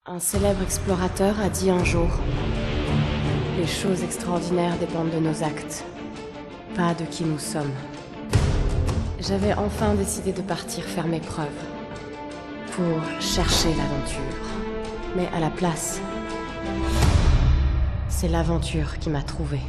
Un célèbre explorateur a dit un jour: les choses extraordinaires dépendent de nos actes, pas de qui nous sommes. J'avais enfin décidé de partir faire mes preuves, pour chercher l'aventure. Mais à la place, c'est l'aventure qui m'a trouvée.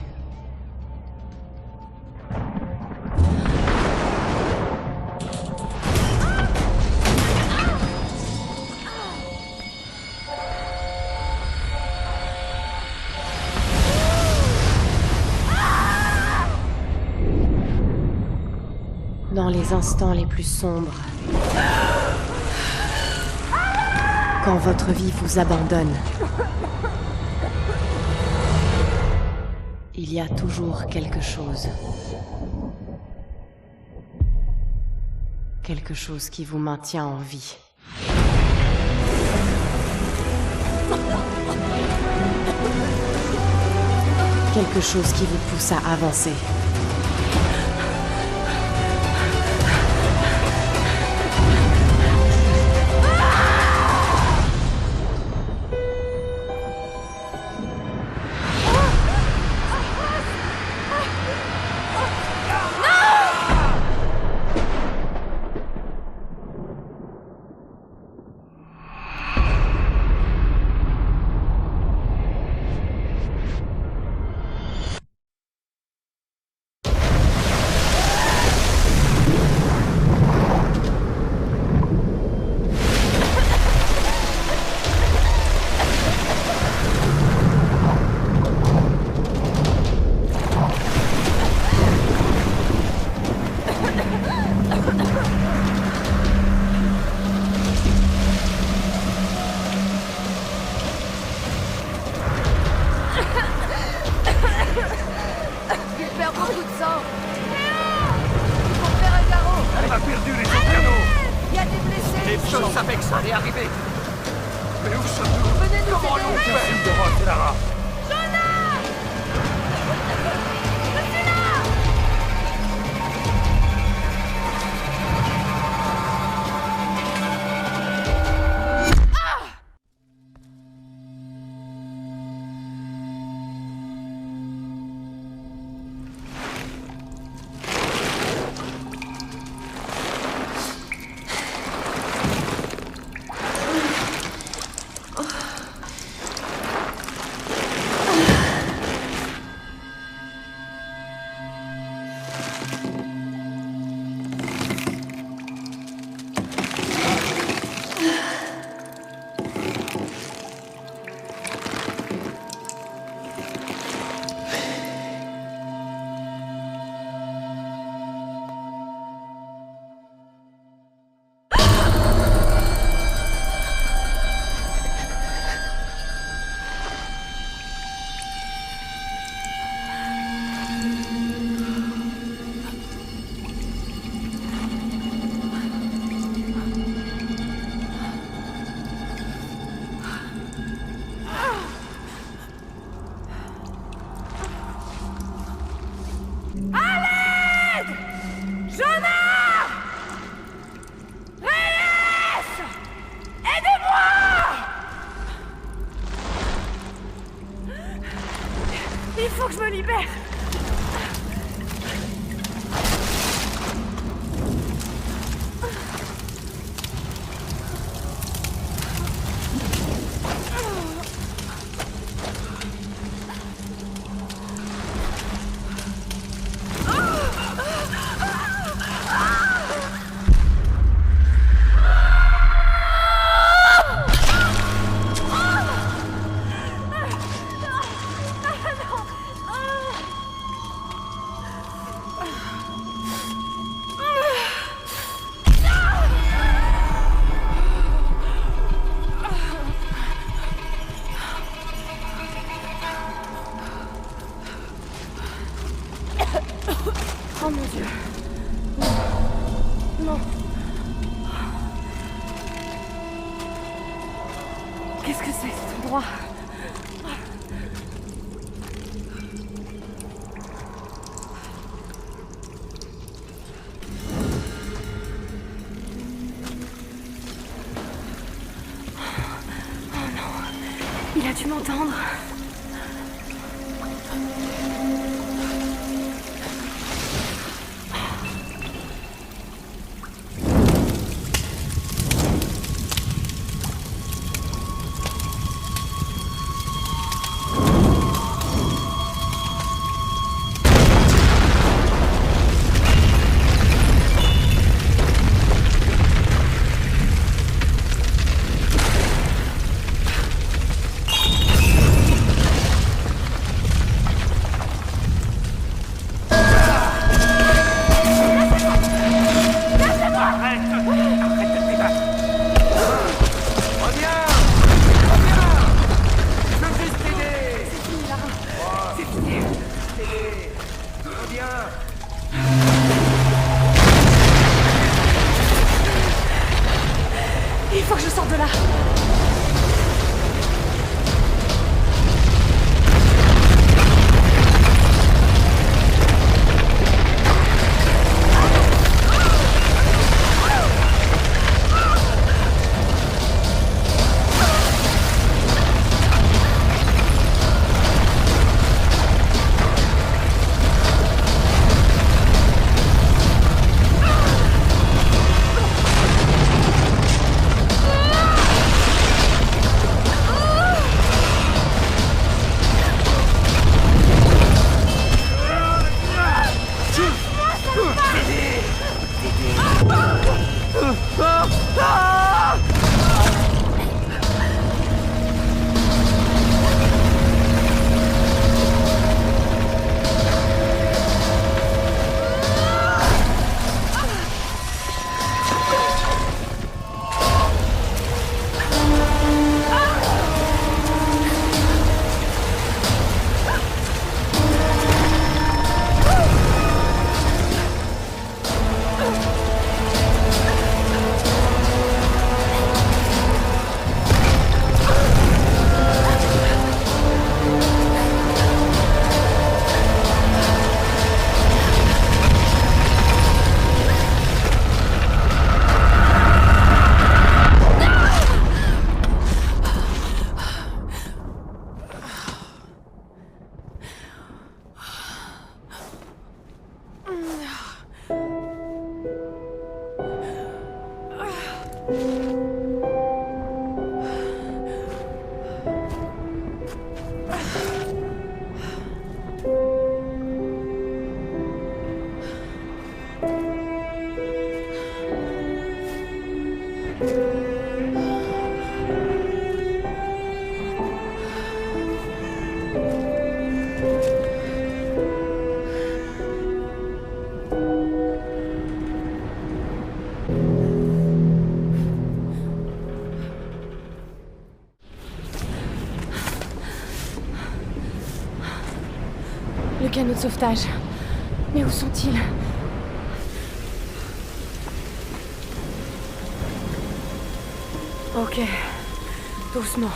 Dans les instants les plus sombres, quand votre vie vous abandonne, il y a toujours quelque chose. Quelque chose qui vous maintient en vie. Quelque chose qui vous pousse à avancer. Il faut que je me libère! Oh mon Dieu! Non! Qu'est-ce que c'est cet endroit? Oh non! tu m'entendre? Il faut que je sorte de là. Le canot de sauvetage. Mais où sont-ils? Ok. Doucement.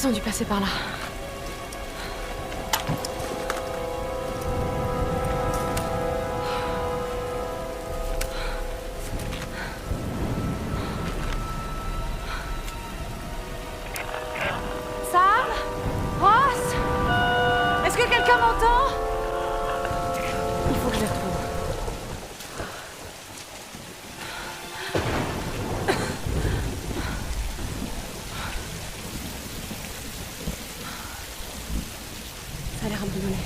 Ils ont dû passer par là. Sam? Ross? Est-ce que quelqu'un m'entend? Il faut que je les retrouve. Ça a l'air abandonné.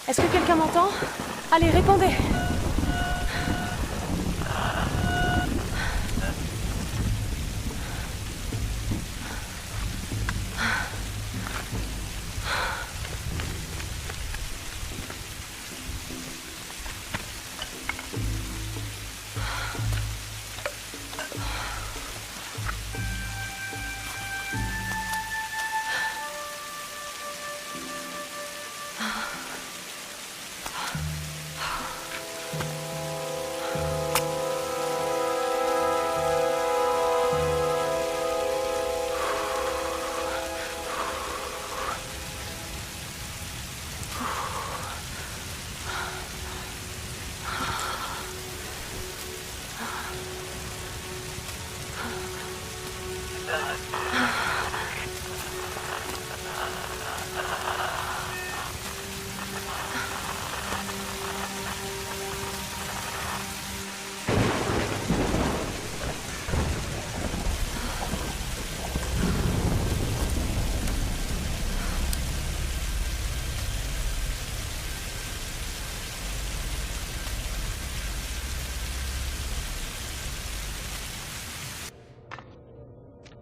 Est-ce que quelqu'un m'entend? Allez, répondez!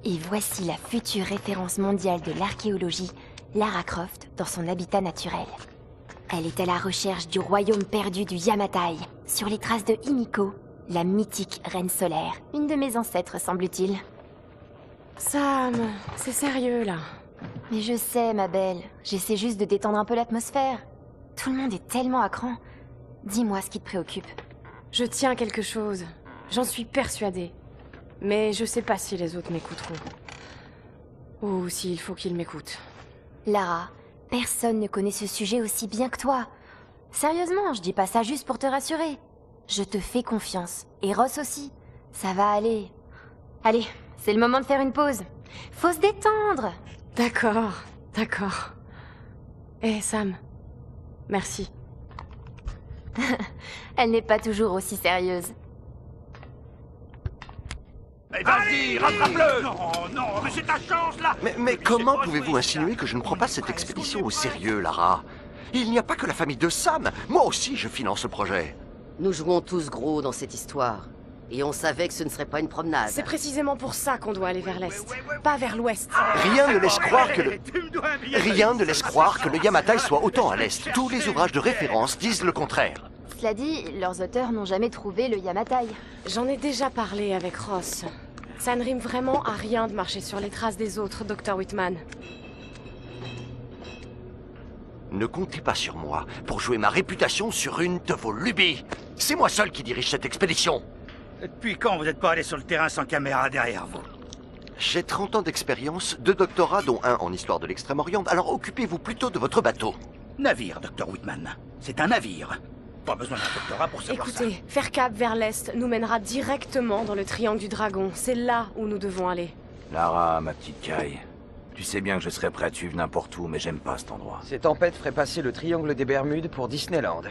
Et voici la future référence mondiale de l'archéologie, Lara Croft, dans son habitat naturel. Elle est à la recherche du royaume perdu du Yamatai, sur les traces de Himiko, la mythique reine solaire, une de mes ancêtres semble-t-il. Sam, c'est sérieux là. Mais je sais, ma belle, j'essaie juste de détendre un peu l'atmosphère. Tout le monde est tellement à cran. Dis-moi ce qui te préoccupe. Je tiens à quelque chose. J'en suis persuadée. Mais je sais pas si les autres m'écouteront. Ou s'il faut qu'ils m'écoutent. Lara, personne ne connaît ce sujet aussi bien que toi. Sérieusement, je dis pas ça juste pour te rassurer. Je te fais confiance. Et Ross aussi. Ça va aller. Allez, c'est le moment de faire une pause. Faut se détendre. D'accord, d'accord. Eh Sam, merci. Elle n'est pas toujours aussi sérieuse. Mais vas-y, rattrape-le! Non, non, mais c'est ta chance, là! Mais comment pouvez-vous insinuer que je ne prends pas cette expédition au sérieux, Lara? Il n'y a pas que la famille de Sam. Moi aussi, je finance le projet. Nous jouons tous gros dans cette histoire. Et on savait que ce ne serait pas une promenade. C'est précisément pour ça qu'on doit aller vers l'est, pas vers l'ouest. Rien ne laisse croire que le... Tu me dois un billet Rien d'avion. ne laisse croire que le Yamatai soit autant à l'est. Tous les ouvrages de référence disent le contraire. Cela dit, leurs auteurs n'ont jamais trouvé le Yamatai. J'en ai déjà parlé avec Ross. Ça ne rime vraiment à rien de marcher sur les traces des autres, Dr. Whitman. Ne comptez pas sur moi pour jouer ma réputation sur une de vos lubies. C'est moi seul qui dirige cette expédition. Depuis quand vous n'êtes pas allé sur le terrain sans caméra derrière vous? J'ai 30 ans d'expérience, 2 doctorats dont un en histoire de l'Extrême-Orient, alors occupez-vous plutôt de votre bateau. Navire, Dr. Whitman. C'est un navire. Pas besoin d'un doctorat pour savoir ça. Écoutez, faire cap vers l'est nous mènera directement dans le triangle du dragon. C'est là où nous devons aller. Lara, ma petite Kai, tu sais bien que je serais prêt à te suivre n'importe où, mais j'aime pas cet endroit. Ces tempêtes feraient passer le triangle des Bermudes pour Disneyland.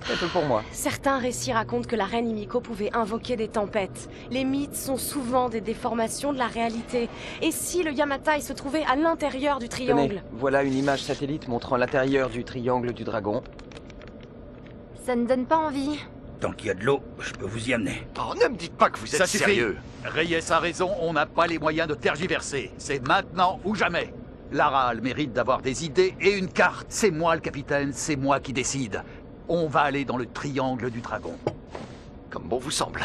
C'est tout pour moi. Certains récits racontent que la reine Himiko pouvait invoquer des tempêtes. Les mythes sont souvent des déformations de la réalité. Et si le Yamatai se trouvait à l'intérieur du triangle? Tenez, voilà une image satellite montrant l'intérieur du triangle du dragon. Ça ne donne pas envie. Tant qu'il y a de l'eau, je peux vous y amener. Oh, ne me dites pas que vous êtes Ça suffit. sérieux. Reyes a raison, on n'a pas les moyens de tergiverser. C'est maintenant ou jamais. Lara a le mérite d'avoir des idées et une carte. C'est moi le capitaine, c'est moi qui décide. On va aller dans le triangle du dragon. Comme bon vous semble.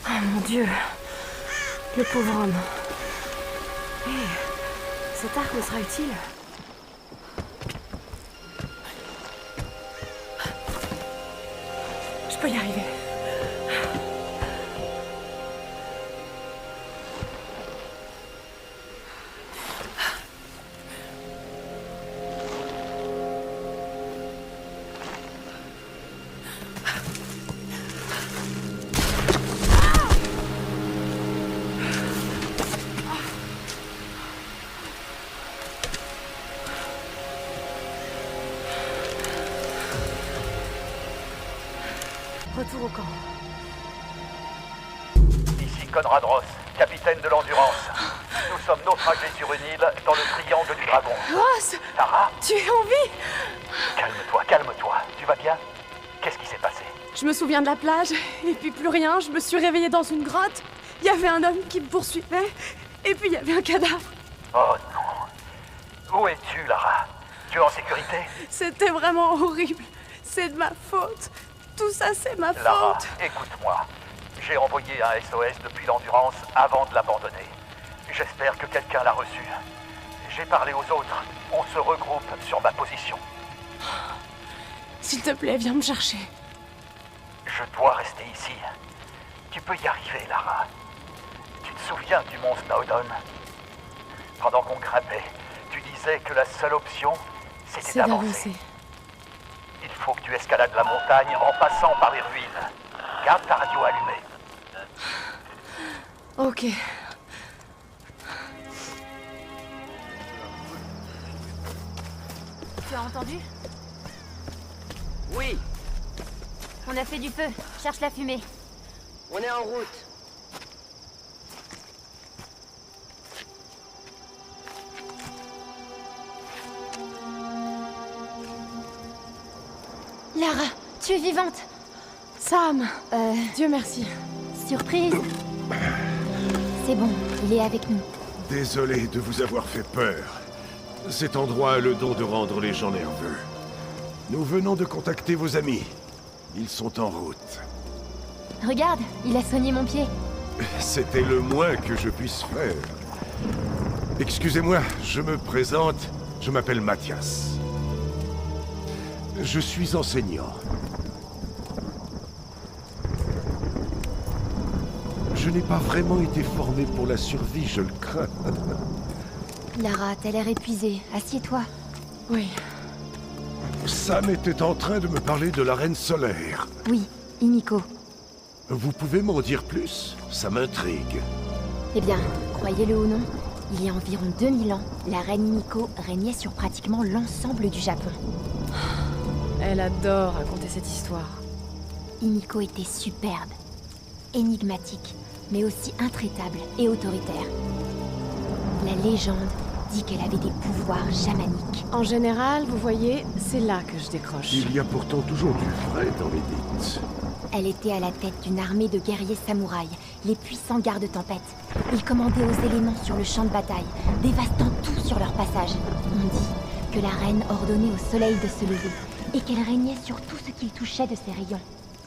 Oh mon Dieu, le pauvre homme. Hé, cet arc me sera utile. Je peux y arriver. Retour au camp. Ici Conrad Ross, capitaine de l'Endurance. Nous sommes naufragés sur une île dans le triangle du dragon. Ross, Lara, tu es en vie? calme-toi, calme-toi. Tu vas bien? Qu'est-ce qui s'est passé? Je me souviens de la plage, et puis plus rien. Je me suis réveillée dans une grotte. Il y avait un homme qui me poursuivait, et puis il y avait un cadavre. Oh non. Où es-tu, Lara? Tu es en sécurité? C'était vraiment horrible. C'est de ma faute. Tout ça, c'est ma Lara, faute. écoute-moi. J'ai envoyé un SOS depuis l'Endurance avant de l'abandonner. J'espère que quelqu'un l'a reçu. J'ai parlé aux autres. On se regroupe sur ma position. S'il te plaît, viens me chercher. Je dois rester ici. Tu peux y arriver, Lara. Tu te souviens du mont Snowdon? Pendant qu'on grimpait, tu disais que la seule option, c'était C'est d'avancer. d'avancer. Il faut que tu escalades la montagne en passant par les ruines. Garde ta radio allumée. Ok. Tu as entendu? Oui, On a fait du feu. Cherche la fumée. on est en route. Lara, tu es vivante. Sam Dieu merci. Surprise. C'est bon, il est avec nous. Désolé de vous avoir fait peur. Cet endroit a le don de rendre les gens nerveux. Nous venons de contacter vos amis. Ils sont en route. Regarde, il a soigné mon pied. C'était le moins que je puisse faire. Excusez-moi, je me présente. Je m'appelle Mathias. Je suis enseignant. Je n'ai pas vraiment été formé pour la survie, je le crains. Lara, t'as l'air épuisée. Assieds-toi. Oui. Sam était en train de me parler de la Reine Solaire. Oui, Himiko. Vous pouvez m'en dire plus? Ça m'intrigue. Eh bien, croyez-le ou non, il y a environ 2000 ans, la reine Himiko régnait sur pratiquement l'ensemble du Japon. Elle adore raconter cette histoire. Himiko était superbe, énigmatique, mais aussi intraitable et autoritaire. La légende dit qu'elle avait des pouvoirs chamaniques. En général, vous voyez, c'est là que je décroche. Il y a pourtant toujours du vrai dans les dites. Elle était à la tête d'une armée de guerriers samouraïs, les puissants gardes-tempête. Ils commandaient aux éléments sur le champ de bataille, dévastant tout sur leur passage. On dit que la reine ordonnait au soleil de se lever, et qu'elle régnait sur tout ce qu'il touchait de ses rayons,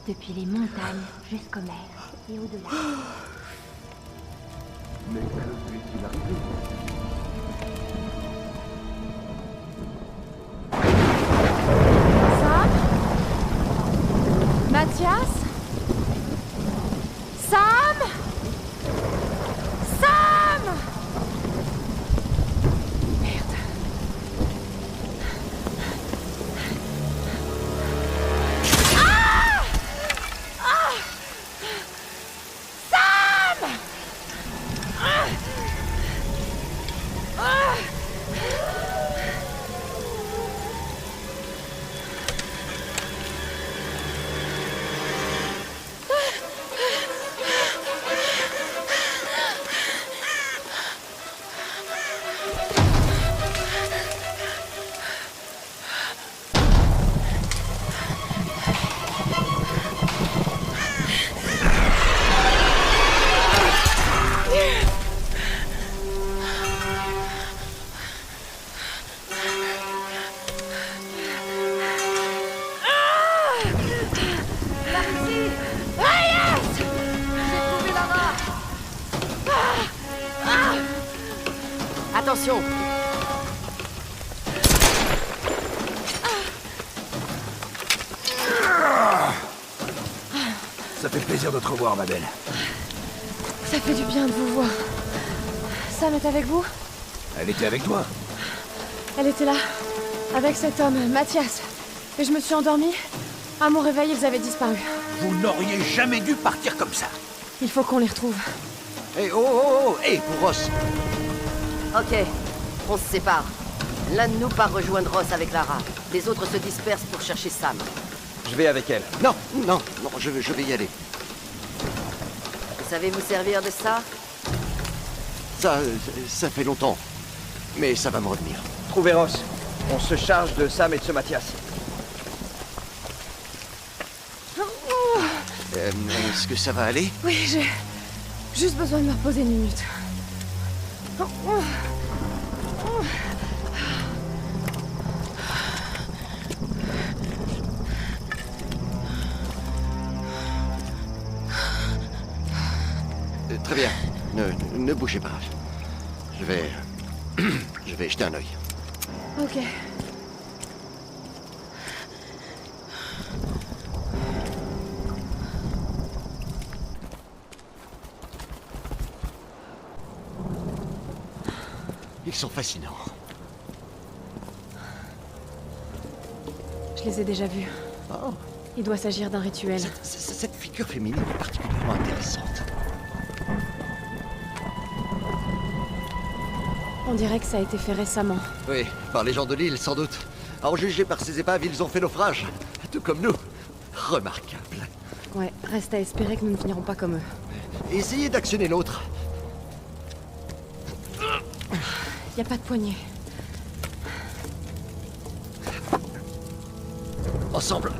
depuis les montagnes jusqu'aux mers et au-delà. Mais que lui est-il arrivé? Sam? Mathias? Sam? Sam? Merde. Ah! Ah! Sam! Ah! Ah! Attention! Ça fait plaisir de te revoir, ma belle. Ça fait du bien de vous voir. Sam est avec vous? Elle était avec toi? Elle était là, avec cet homme, Mathias. Et je me suis endormie. À mon réveil, ils avaient disparu. Vous n'auriez jamais dû partir comme ça. Il faut qu'on les retrouve. Hé, oh, hé, pour Ross. Ok, on se sépare. L'un de nous part rejoindre Ross avec Lara. Les autres se dispersent pour chercher Sam. Je vais avec elle. Non, je vais y aller. Vous savez vous servir de ça? Ça fait longtemps. Mais ça va me revenir. Trouvez Ross. On se charge de Sam et de ce Mathias. Est-ce que ça va aller? Oui, j'ai juste besoin de me reposer une minute. Très bien. Ne bougez pas. Je vais jeter un œil. Ok. Ils sont fascinants. Je les ai déjà vus. Oh, Il doit s'agir d'un rituel. cette figure féminine est particulièrement intéressante. On dirait que ça a été fait récemment. Oui, par les gens de l'île, sans doute. À en juger par ces épaves, ils ont fait naufrage. Tout comme nous. Remarquable. Ouais, reste à espérer que nous ne finirons pas comme eux. Essayez d'actionner l'autre. Y a pas de poignée. Ensemble.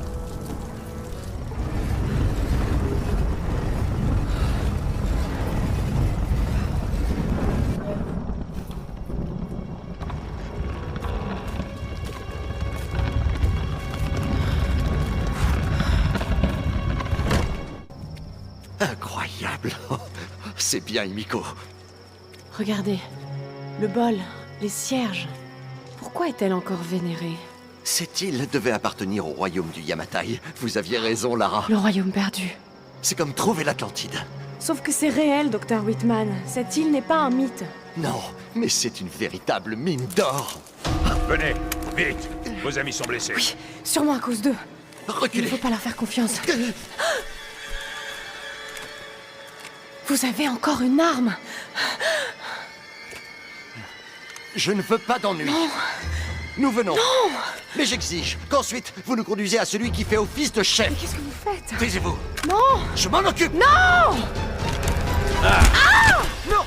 Incroyable. C'est bien, Himiko. Regardez. Le bol, les cierges. Pourquoi est-elle encore vénérée? Cette île devait appartenir au royaume du Yamatai. Vous aviez raison, Lara. Le royaume perdu. C'est comme trouver l'Atlantide. Sauf que c'est réel, Dr. Whitman. Cette île n'est pas un mythe. Non, mais c'est une véritable mine d'or. Venez, vite. Vos amis sont blessés. Oui, sûrement à cause d'eux. Il ne Reculez. faut pas leur faire confiance. Vous avez encore une arme. Je ne veux pas d'ennui. Nous venons. Non. Mais j'exige qu'ensuite, vous nous conduisez à celui qui fait office de chef. Mais qu'est-ce que vous faites? Taisez-vous. Non. Je m'en occupe. Non. Non.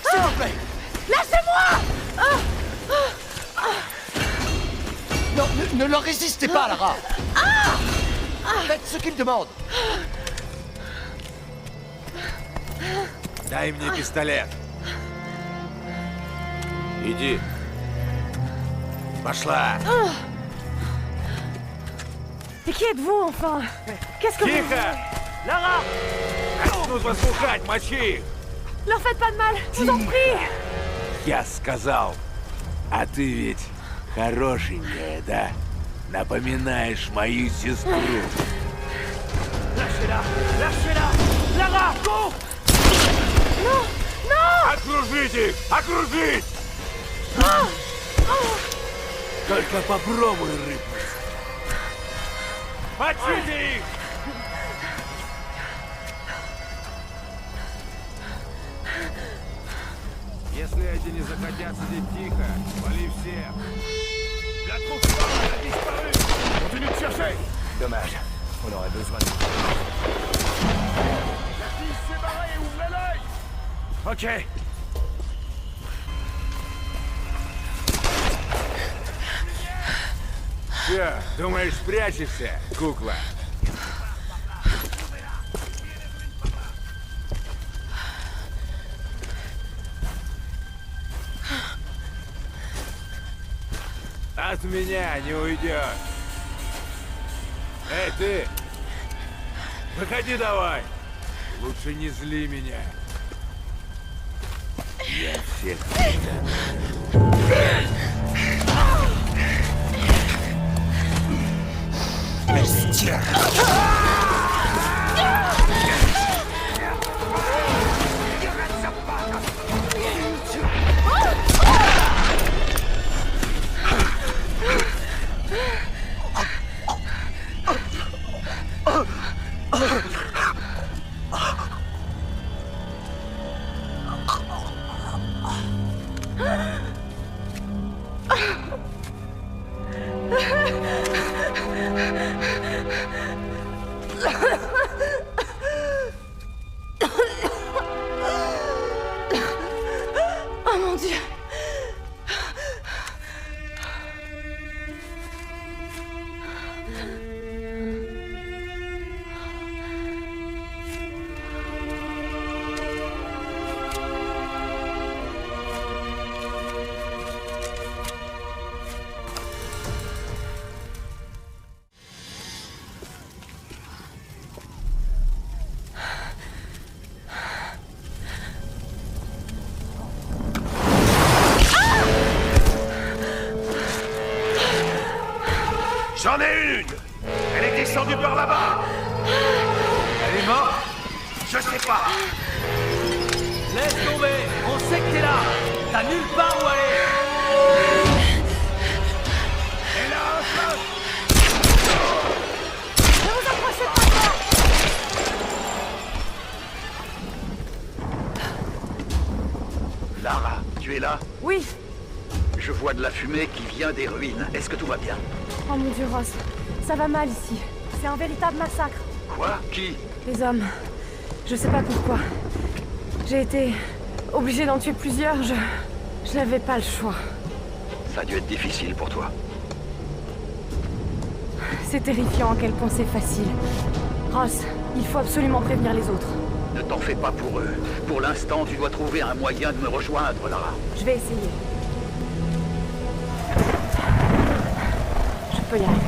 S'il vous plaît. Lâchez-moi. Non, ne leur résistez pas, Lara. Faites ce qu'ils demandent. Дай мне пистолет. Иди. Пошла. Et qui êtes-vous, enfin? Qu'est-ce que vous... Тихо! Лара! Нужно слухать, мочи их! Leur faites pas de mal, je vous en prie. Я сказал. А ты ведь хорошенькая, да? Напоминаешь мою сестру. Lâchez-la! Lâchez-la! Lara, go! Non. Non. Окружить их! Окружить! Только попробуй рыпнуть. Мочите их! Если эти не захотят сидеть тихо, вали всех. La troupe a disparu! Continue de chercher! Dommage, on aurait besoin de... La fille s'est barrée, ouvrez l'œil! Ok. Че, думаешь, спрячешься, кукла? От меня не уйдешь. Эй, ты! Выходи давай! Лучше не зли меня. Я всех... Oh mon Dieu. J'en ai une! Elle est descendue par là-bas! Elle est morte? Je sais pas! Laisse tomber, on sait que t'es là. T'as nulle part où aller. Elle a un flingue! Ne vous approchez pas de moi. Lara, tu es là? Oui. Je vois vois de la fumée qui vient des ruines. Est-ce que tout va bien? Oh mon dieu, Ross. Ça va mal ici. C'est un véritable massacre. Quoi? Qui? Les hommes. Je sais pas pourquoi. J'ai été obligée d'en tuer plusieurs. Je n'avais pas le choix. Ça a dû être difficile pour toi. C'est terrifiant à quel point c'est facile. Ross, il faut absolument prévenir les autres. Ne t'en fais pas pour eux. Pour l'instant, tu dois trouver un moyen de me rejoindre, Lara. Je vais essayer. Je peux y arriver.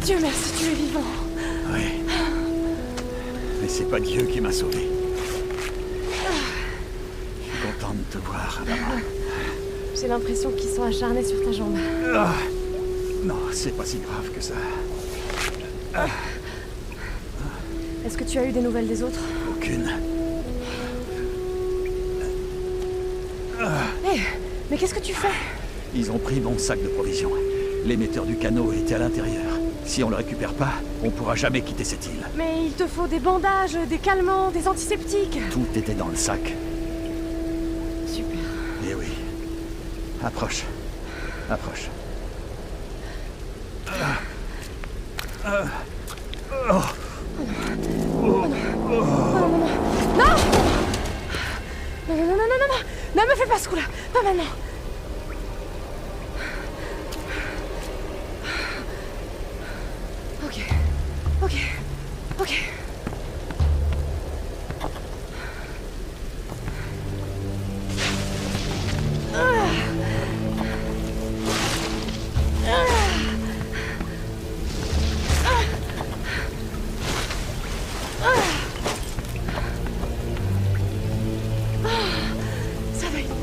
Dieu merci, tu es vivant. Oui. Mais c'est pas Dieu qui m'a sauvé. Je suis content de te voir, Lara. J'ai l'impression qu'ils sont acharnés sur ta jambe. Non, c'est pas si grave que ça. Est-ce que tu as eu des nouvelles des autres? Aucune. Hé, mais qu'est-ce que tu fais? Ils ont pris mon sac de provisions. L'émetteur du canot était à l'intérieur. Si on le récupère pas, on pourra jamais quitter cette île. Mais il te faut des bandages, des calmants, des antiseptiques. Tout était dans le sac. Super. Eh oui. Approche. Approche. Non! Non! Ne me fais pas ce coup-là! Pas maintenant! Ok. Ça va être bon.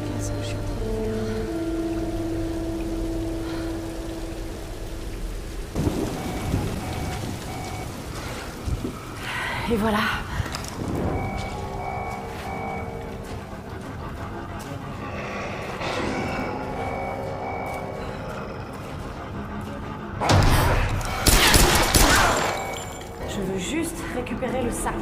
Qu'est-ce que je suis en train de faire? Et voilà. Je veux juste récupérer le sac.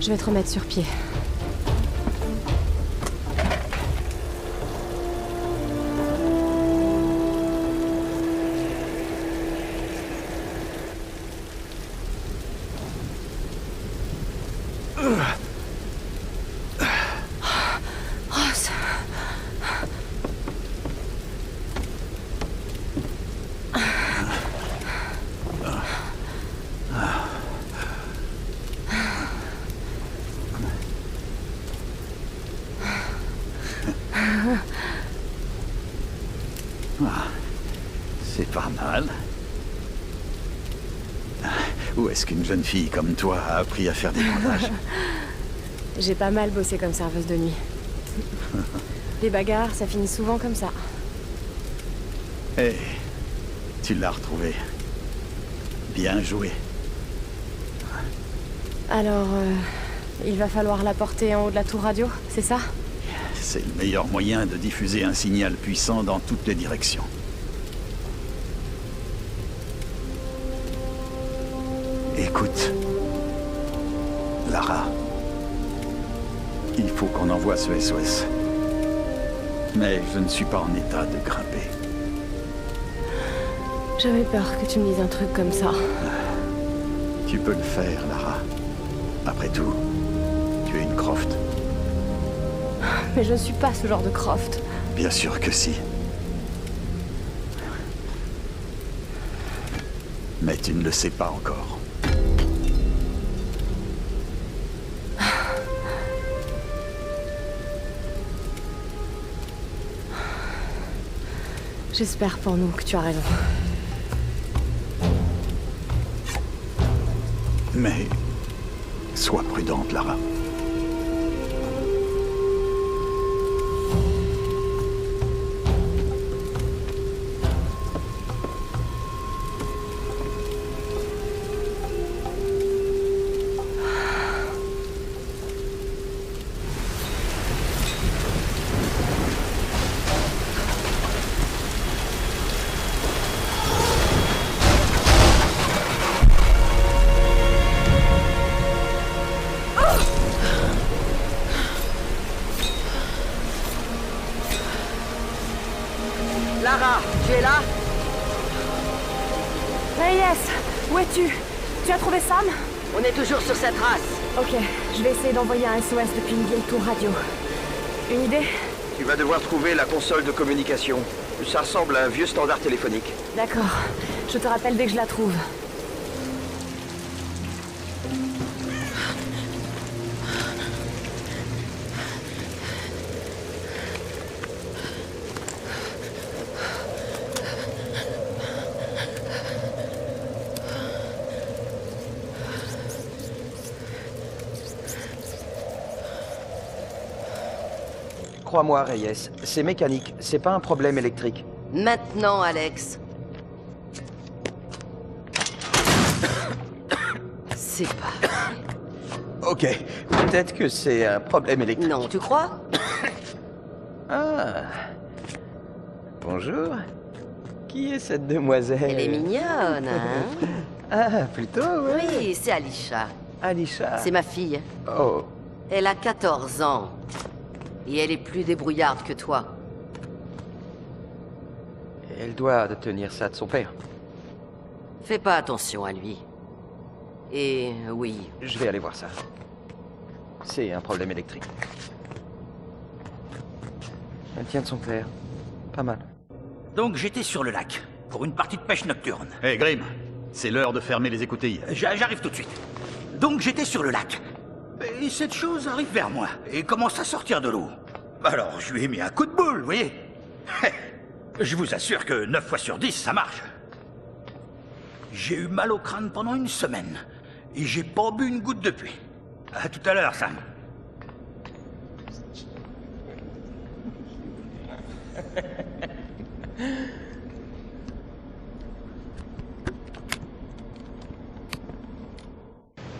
Je vais te remettre sur pied. Ross. Où est-ce qu'une jeune fille comme toi a appris à faire des montages? J'ai pas mal bossé comme serveuse de nuit. Les bagarres, ça finit souvent comme ça. Hé, tu l'as retrouvé. Bien joué. Alors, il va falloir la porter en haut de la tour radio, c'est ça? C'est le meilleur moyen de diffuser un signal puissant dans toutes les directions. Écoute, Lara, il faut qu'on envoie ce SOS. Mais je ne suis pas en état de grimper. J'avais peur que tu me dises un truc comme ça. Tu peux le faire, Lara. Après tout, tu es une Croft. Mais je ne suis pas ce genre de Croft. Bien sûr que si. Mais tu ne le sais pas encore. J'espère pour nous que tu as raison. Mais sois prudente, Lara. Lara, tu es là? Reyes, où es-tu? Tu as trouvé Sam? On est toujours sur sa trace. Ok, je vais essayer d'envoyer un SOS depuis une vieille tour radio. Une idée? Tu vas devoir trouver la console de communication. Ça ressemble à un vieux standard téléphonique. D'accord, je te rappelle dès que je la trouve. Crois-moi, Reyes, c'est mécanique, c'est pas un problème électrique. Maintenant, Alex. C'est pas... Ok, peut-être que c'est un problème électrique. Non, tu crois? Ah. Bonjour. Qui est cette demoiselle? Elle est mignonne, hein? Ah, plutôt, oui. Oui, c'est Alisha. Alisha. C'est ma fille. Oh. Elle a 14 ans. Et elle est plus débrouillarde que toi. Elle doit tenir ça de son père. Fais pas attention à lui. Et oui. Je vais aller voir ça. C'est un problème électrique. Elle tient de son père. Pas mal. Donc j'étais sur le lac, pour une partie de pêche nocturne. Hé, Grim, c'est l'heure de fermer les écoutilles. J'arrive tout de suite. Donc j'étais sur le lac. Et cette chose arrive vers moi, et commence à sortir de l'eau. Alors je lui ai mis un coup de boule, vous voyez. Je vous assure que 9 fois sur 10, ça marche. J'ai eu mal au crâne pendant une semaine, et j'ai pas bu une goutte depuis. À tout à l'heure, Sam.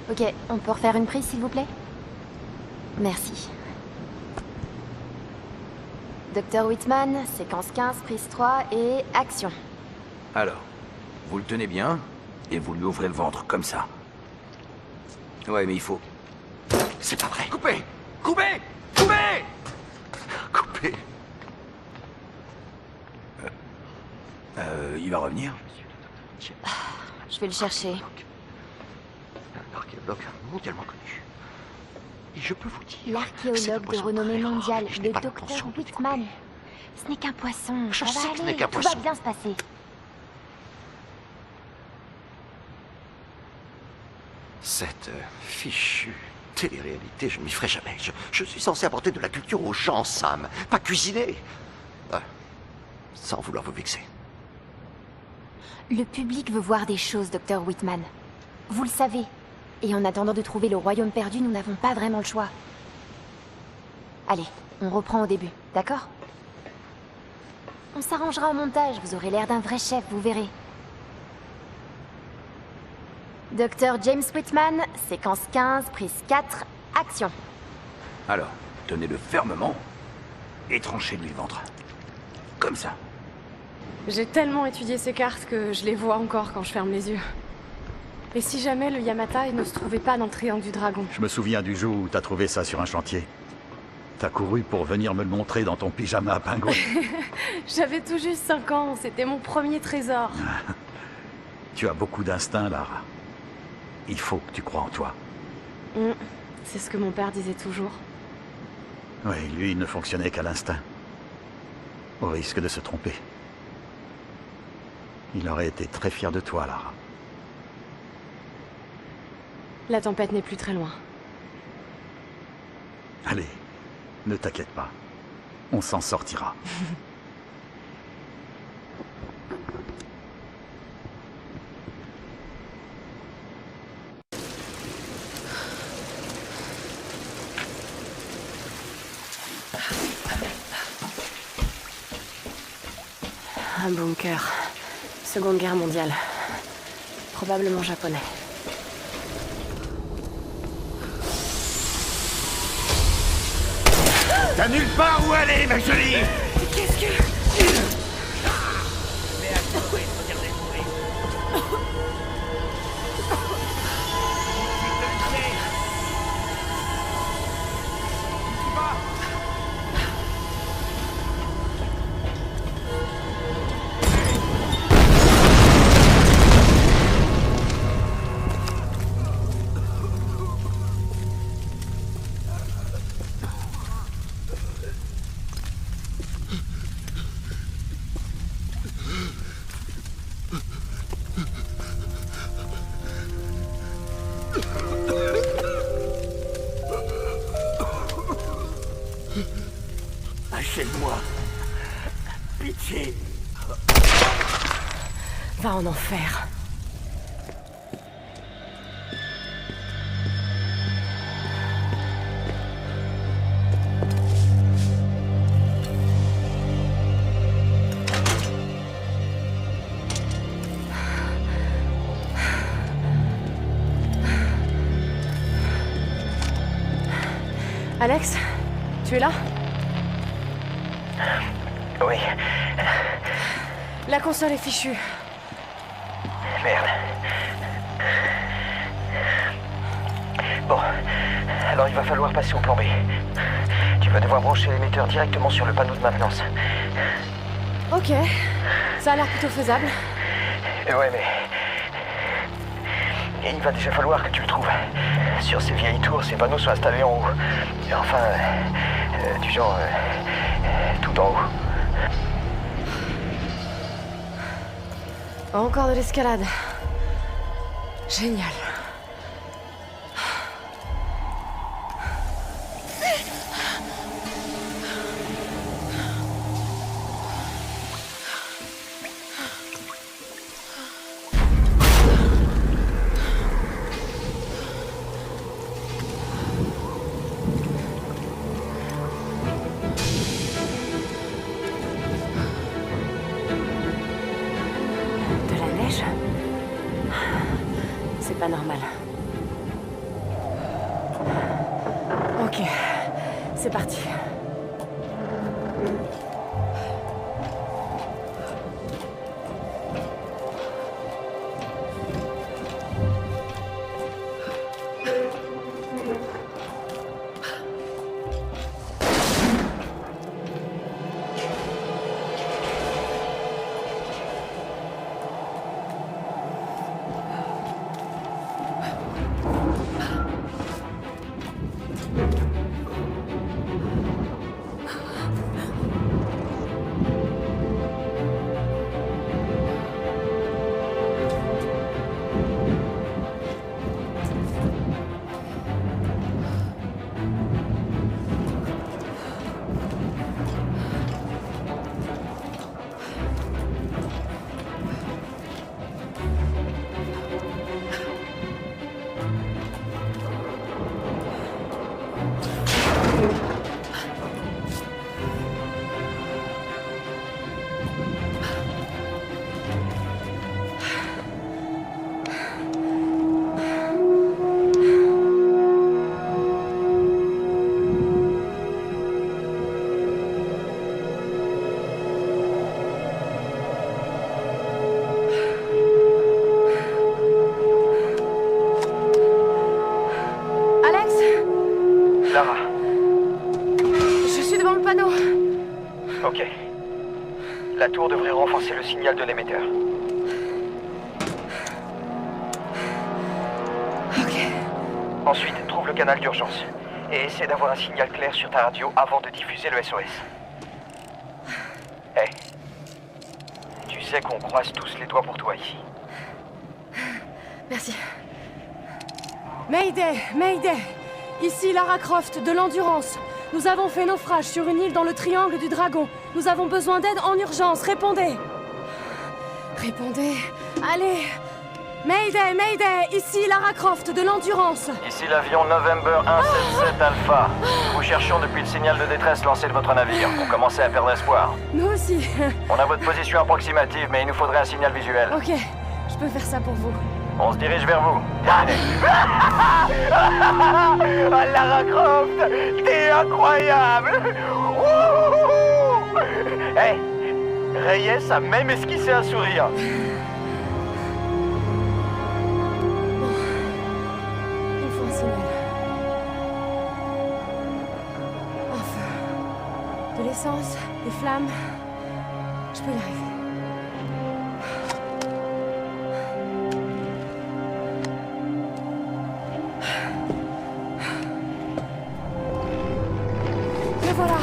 Ok, on peut refaire une prise, s'il vous plaît? Merci. Dr. Whitman, séquence 15, prise 3 et action. Alors, vous le tenez bien, et vous lui ouvrez le ventre, comme ça. Ouais, mais il faut... C'est pas vrai. Coupez! Coupez! Coupez! Coupé. Il va revenir? Je vais le chercher. Un archéologue mondialement connu. Et je peux vous dire... L'archéologue de renommée mondiale, le Dr. Whitman. Ce n'est qu'un poisson, ça va aller, tout va bien se passer. Cette fichue télé-réalité, je m'y ferai jamais. Je suis censé apporter de la culture aux gens, Sam. Pas cuisiner. Sans vouloir vous vexer. Le public veut voir des choses, Dr. Whitman. Vous le savez. Et en attendant de trouver le royaume perdu, nous n'avons pas vraiment le choix. Allez, on reprend au début, d'accord? On s'arrangera au montage, vous aurez l'air d'un vrai chef, vous verrez. Docteur James Whitman, séquence 15, prise 4, action. Alors, tenez-le fermement et tranchez-lui le ventre. Comme ça. J'ai tellement étudié ces cartes que je les vois encore quand je ferme les yeux. Et si jamais le Yamatai ne se trouvait pas dans le triangle du dragon? Je me souviens du jour où t'as trouvé ça sur un chantier. T'as couru pour venir me le montrer dans ton pyjama à pingouin. J'avais tout juste 5 ans, c'était mon premier trésor. Tu as beaucoup d'instinct, Lara. Il faut que tu crois en toi. C'est ce que mon père disait toujours. Oui, lui, il ne fonctionnait qu'à l'instinct. Au risque de se tromper. Il aurait été très fier de toi, Lara. La tempête n'est plus très loin. Allez, ne t'inquiète pas. On s'en sortira. Un bunker. Seconde Guerre mondiale. Probablement japonais. T'as nulle part où aller, ma jolie! Qu'est-ce que... Achève-moi. Pitié. Va en enfer. Alex, tu es là? Oui. La console est fichue. Merde. Bon, alors il va falloir passer au plan B. Tu vas devoir brancher l'émetteur directement sur le panneau de maintenance. Ok, ça a l'air plutôt faisable. Ouais, mais... il va déjà falloir que tu le trouves. Sur ces vieilles tours, ces panneaux sont installés en haut. Enfin, du genre... tout en haut. Encore de l'escalade. Génial. C'est pas normal. Ok, c'est parti. La tour devrait renforcer le signal de l'émetteur. Ok. Ensuite, trouve le canal d'urgence. Et essaie d'avoir un signal clair sur ta radio avant de diffuser le SOS. Hé. Tu sais qu'on croise tous les doigts pour toi ici. Merci. Mayday, Mayday. Ici Lara Croft de l'Endurance. Nous avons fait naufrage sur une île dans le triangle du dragon. Nous avons besoin d'aide en urgence. Répondez. Répondez. Allez. Mayday, Mayday. Ici Lara Croft de l'Endurance. Ici l'avion November 177 Alpha. Nous vous cherchons depuis le signal de détresse lancé de votre navire. On commençait à perdre espoir. Nous aussi. On a votre position approximative, mais il nous faudrait un signal visuel. Ok, je peux faire ça pour vous. On se dirige vers vous. Terminé. Lara Croft, t'es incroyable. Hé, Reyes a même esquissé un sourire. Il faut un signal. Un feu. De l'essence, des flammes. Je peux y arriver. Et voilà.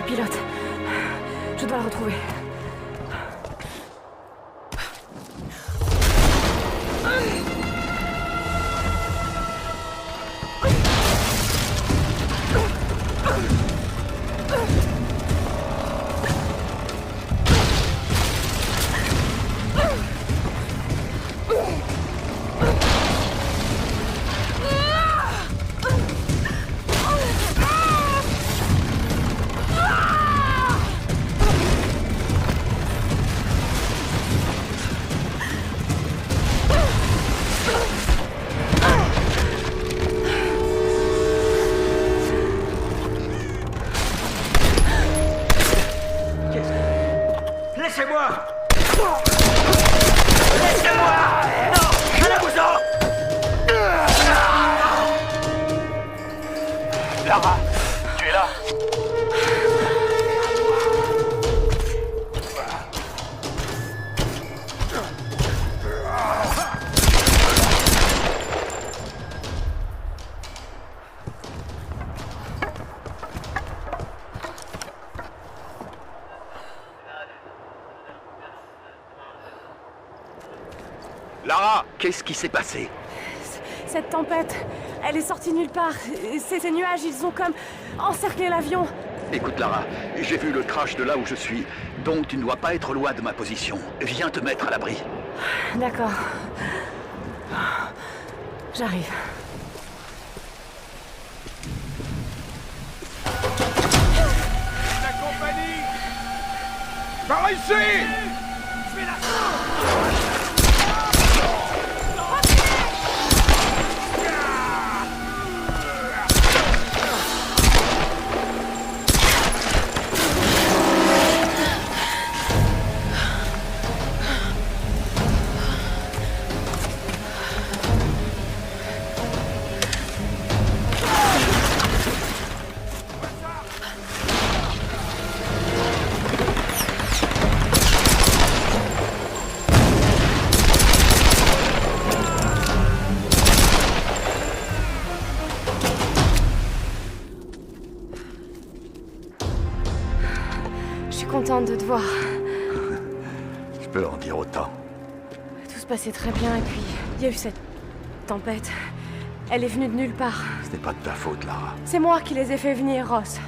Pilote. Je dois le retrouver. Laissez-moi! Laissez-moi! Non! Allez-vous-en! Lara, tu es là? Lara, qu'est-ce qui s'est passé? Cette tempête, elle est sortie nulle part. Ces nuages, ils ont comme encerclé l'avion. Écoute Lara, j'ai vu le crash de là où je suis, donc tu ne dois pas être loin de ma position. Viens te mettre à l'abri. D'accord. J'arrive. La compagnie! Par ici! Je vais la... contente de te voir. Je peux en dire autant. Tout se passait très bien et puis il y a eu cette tempête. Elle est venue de nulle part. Ce n'est pas de ta faute, Lara. C'est moi qui les ai fait venir, Ross.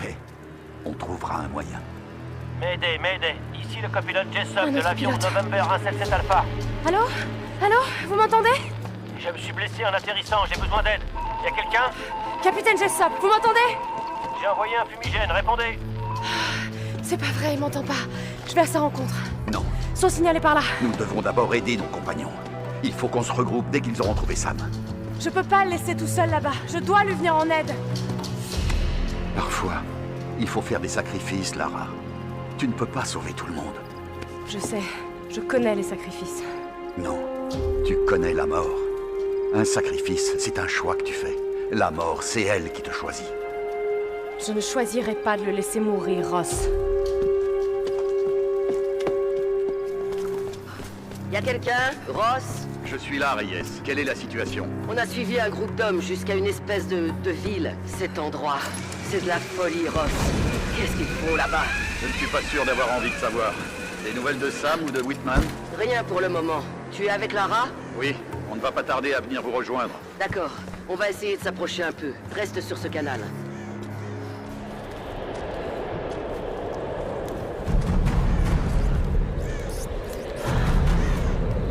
Hé, on trouvera un moyen. Mayday, Mayday. Ici le copilote Jessup Un de autre l'avion pilote. November 177 Alpha. Allô? Allô? Vous m'entendez? Je me suis blessé en atterrissant, j'ai besoin d'aide. Y a quelqu'un? Capitaine Jessup, vous m'entendez? J'ai envoyé un fumigène, répondez. C'est pas vrai, il m'entend pas. Je vais à sa rencontre. Non, Son signal est par là. nous devons d'abord aider nos compagnons. Il faut qu'on se regroupe dès qu'ils auront trouvé Sam. Je peux pas le laisser tout seul là-bas. Je dois lui venir en aide. Parfois, il faut faire des sacrifices, Lara. Tu ne peux pas sauver tout le monde. Je sais. Je connais les sacrifices. Non, tu connais la mort. Un sacrifice, c'est un choix que tu fais. La mort, c'est elle qui te choisit. Je ne choisirai pas de le laisser mourir, Ross. Y a quelqu'un? Ross? Je suis là, Reyes. Quelle est la situation? On a suivi un groupe d'hommes jusqu'à une espèce de ville. Cet endroit, c'est de la folie, Ross. Qu'est-ce qu'il faut là-bas? Je ne suis pas sûr d'avoir envie de savoir. Des nouvelles de Sam ou de Whitman? Rien pour le moment. Tu es avec Lara? Oui, on ne va pas tarder à venir vous rejoindre. D'accord. On va essayer de s'approcher un peu. Reste sur ce canal.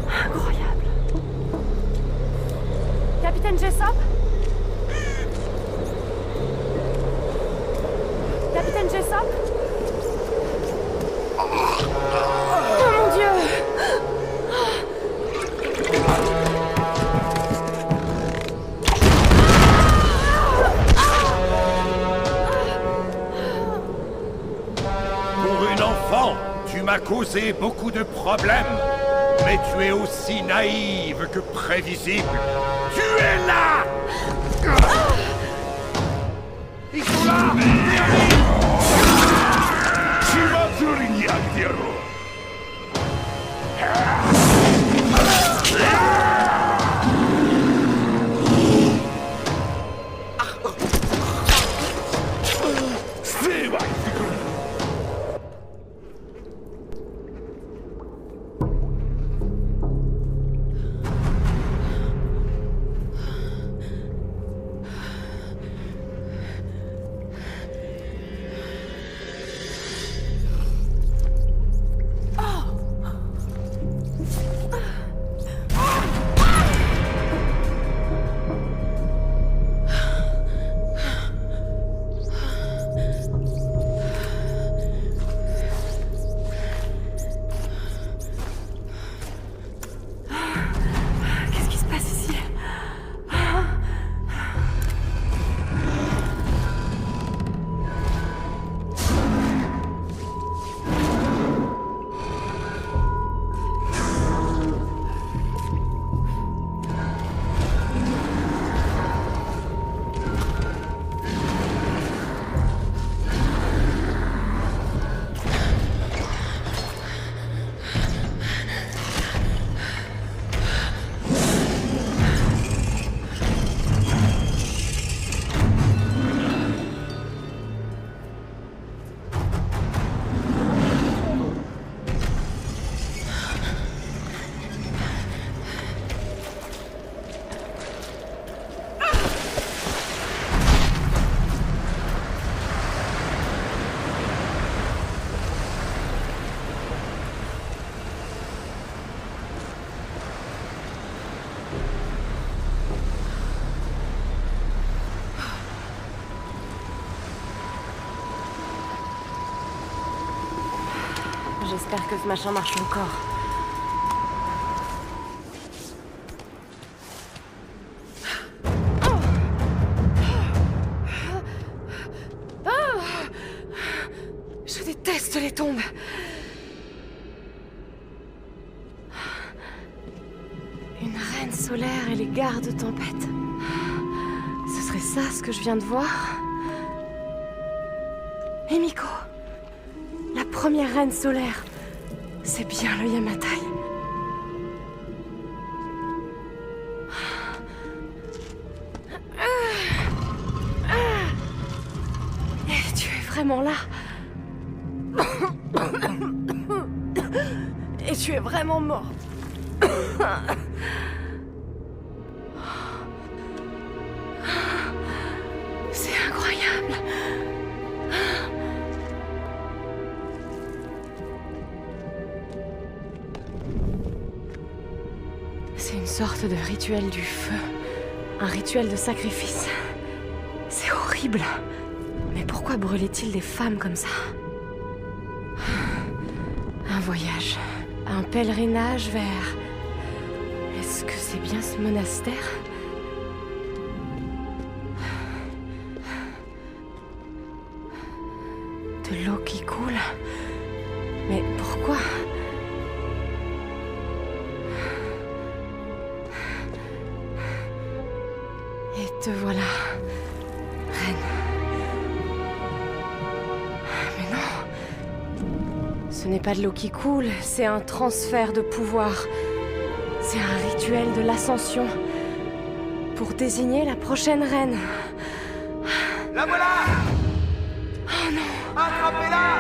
Incroyable. Capitaine Jessup? Capitaine Jessup? Oh mon Dieu! Pour une enfant, tu m'as causé beaucoup de problèmes. Mais tu es aussi naïve que prévisible. Tu es là! Ils sont là! Qu'est-ce qui se passe ici? J'espère que ce machin marche encore. Je déteste les tombes. Une reine solaire et les gardes tempête. Ce serait ça ce que je viens de voir? Himiko, la première reine solaire, c'est bien le Yamatai. Et tu es vraiment là? Et tu es vraiment mort. C'est incroyable. C'est une sorte de rituel du feu. Un rituel de sacrifice. C'est horrible. Mais pourquoi brûlait-il des femmes comme ça? Un voyage. Un pèlerinage vers... Est-ce que c'est bien ce monastère? De l'eau qui coule. Mais pourquoi? Et te voilà, reine. Mais non. Ce n'est pas de l'eau qui coule, c'est un transfert de pouvoir. C'est un rituel de l'ascension. Pour désigner la prochaine reine. La voilà! Oh non! Attrapez-la!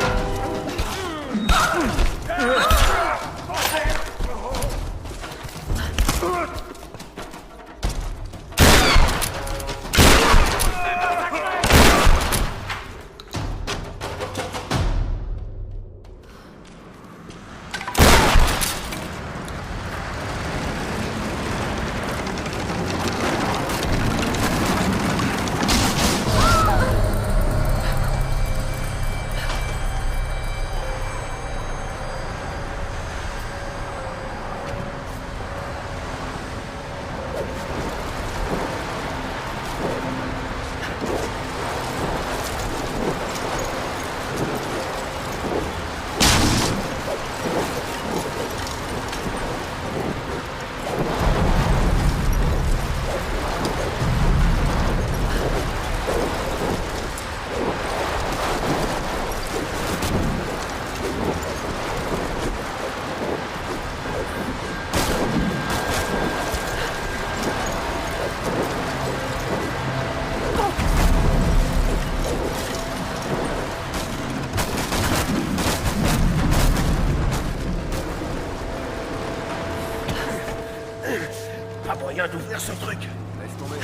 Pas moyen d'ouvrir ce truc. Laisse tomber.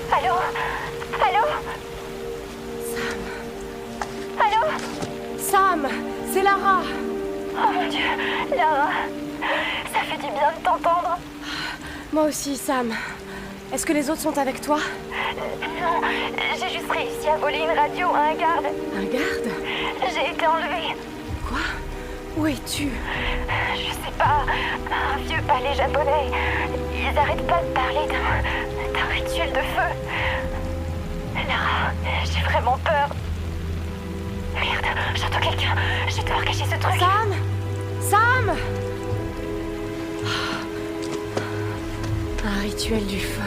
Allô? Allô? Allô? Sam! C'est Lara! Oh mon Dieu, Lara, ça fait du bien de t'entendre. Moi aussi, Sam. Est-ce que les autres sont avec toi? Non, j'ai juste réussi à voler une radio à un garde. Un garde? J'ai été enlevée. Quoi? Où es-tu? Je sais pas, un vieux palais japonais. Ils arrêtent pas de parler d'un rituel de feu. Lara, j'ai vraiment peur. Merde, j'entends quelqu'un. Je vais devoir cacher ce truc. Sam! Sam! Un rituel du feu.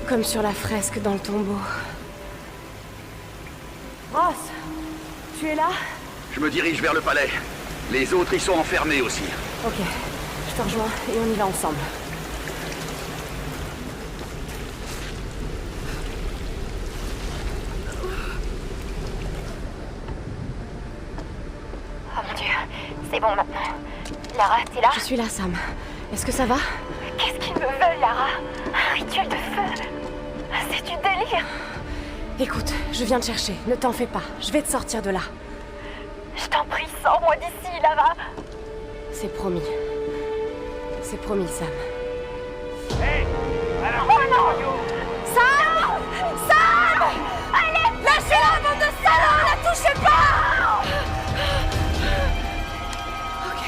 Comme sur la fresque dans le tombeau. Ross, tu es là? Je me dirige vers le palais. Les autres y sont enfermés aussi. Ok, je te rejoins et on y va ensemble. C'est bon maintenant. Lara, t'es là? Je suis là, Sam. Est-ce que ça va? Qu'est-ce qu'ils me veulent, Lara? Un rituel de feu? C'est du délire! Écoute, je viens te chercher. Ne t'en fais pas. Je vais te sortir de là. Je t'en prie, sors-moi d'ici, Lara! C'est promis. C'est promis, Sam. Hé! Alors, Oh non! Sam! Sam! Allez! Lâchez-la, bande de salauds! La touchez pas! Ok.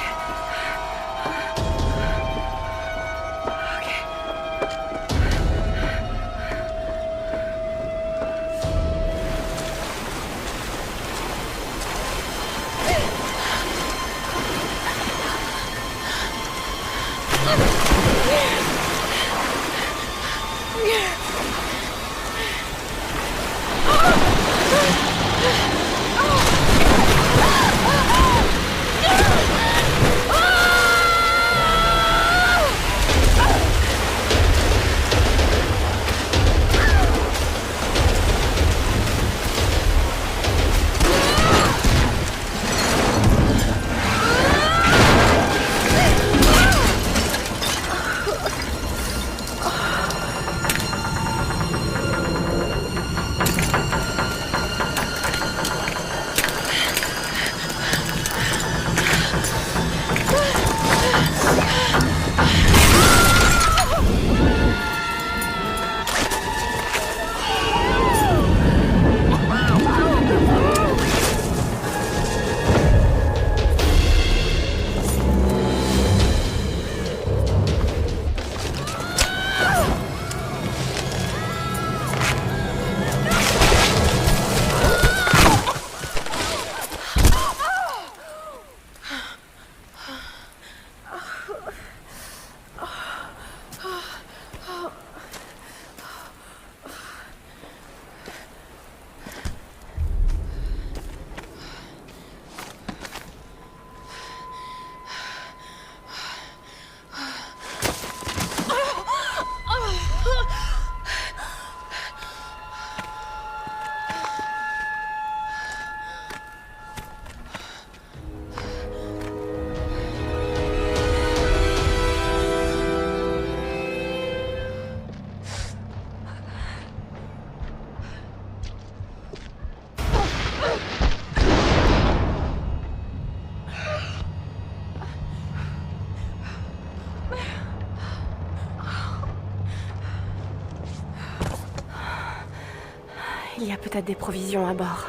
Il y a peut-être des provisions à bord.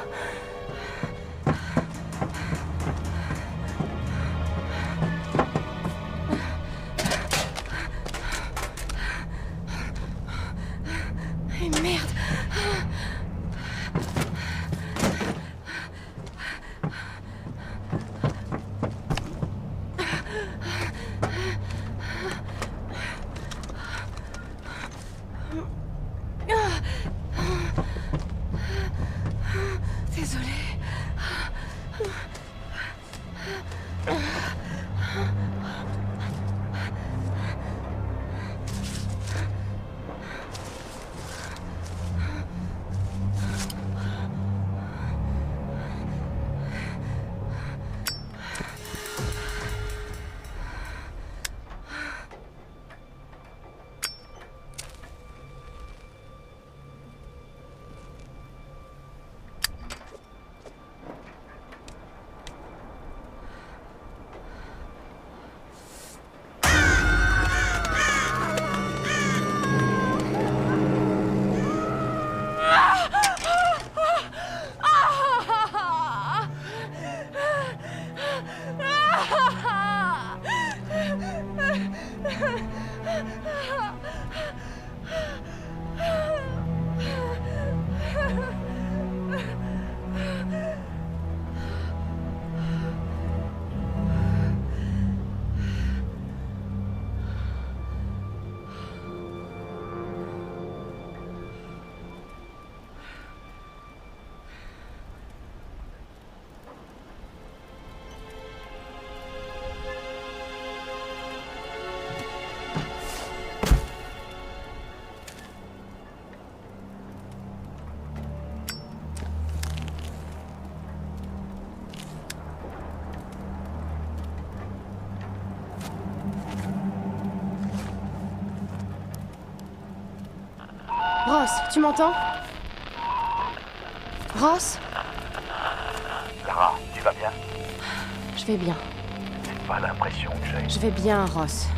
Et merde! Ross, tu m'entends? Ross? Lara, tu vas bien? Je vais bien. C'est pas l'impression que j'ai. Je vais bien, Ross.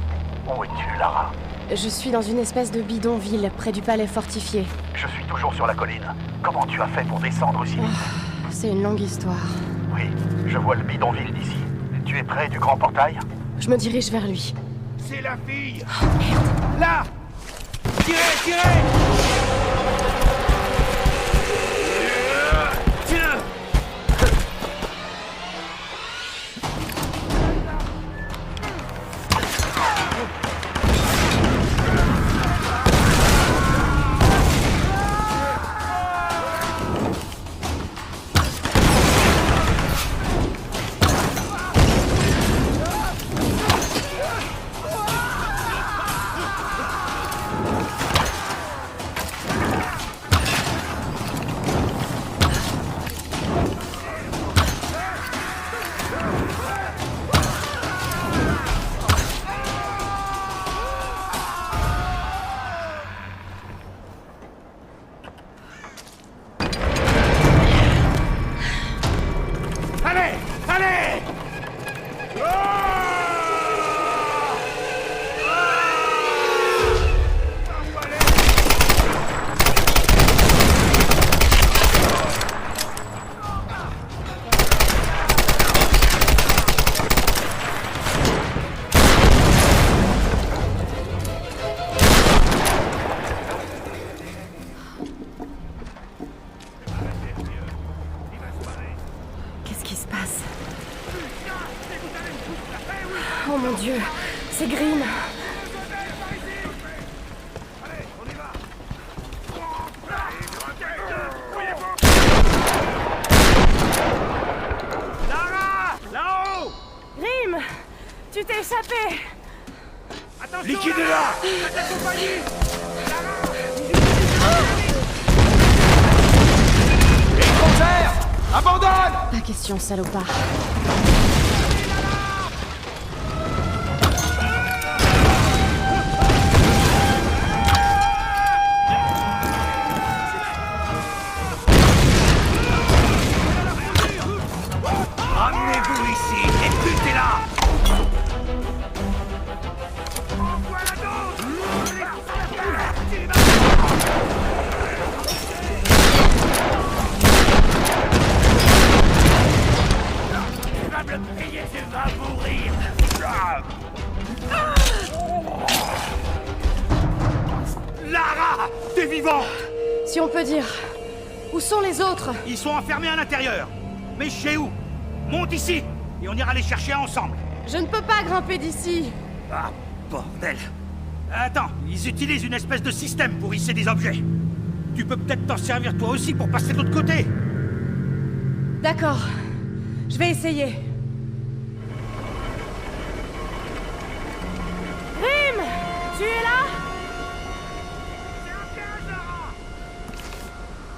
Où es-tu, Lara? Je suis dans une espèce de bidonville, près du palais fortifié. Je suis toujours sur la colline. Comment tu as fait pour descendre aussi vite? C'est une longue histoire. Oui, je vois le bidonville d'ici. Tu es près du grand portail? Je me dirige vers lui. C'est la fille! Oh, merde! Là! Tirez, tirez! Tiens! Allez! Allez! Qu'est-ce qui se passe? Oh mon Dieu, c'est Grimm. Lara! Là-haut! Grimm, tu t'es échappé. Attention! Liquidez-la! Hélicoptère! Abandonne! Pas question, salopard. Ramenez-vous ici et butez-la! Tu vas me le payer, tu vas mourir! Lara! T'es vivante! Si on peut dire. Où sont les autres? Ils sont enfermés à l'intérieur. Mais chez où? Monte ici et on ira les chercher ensemble. Je ne peux pas grimper d'ici. Ah, bordel. Attends, ils utilisent une espèce de système pour hisser des objets. Tu peux peut-être t'en servir toi aussi pour passer de l'autre côté. D'accord. Je vais essayer. Grimm! Tu es là?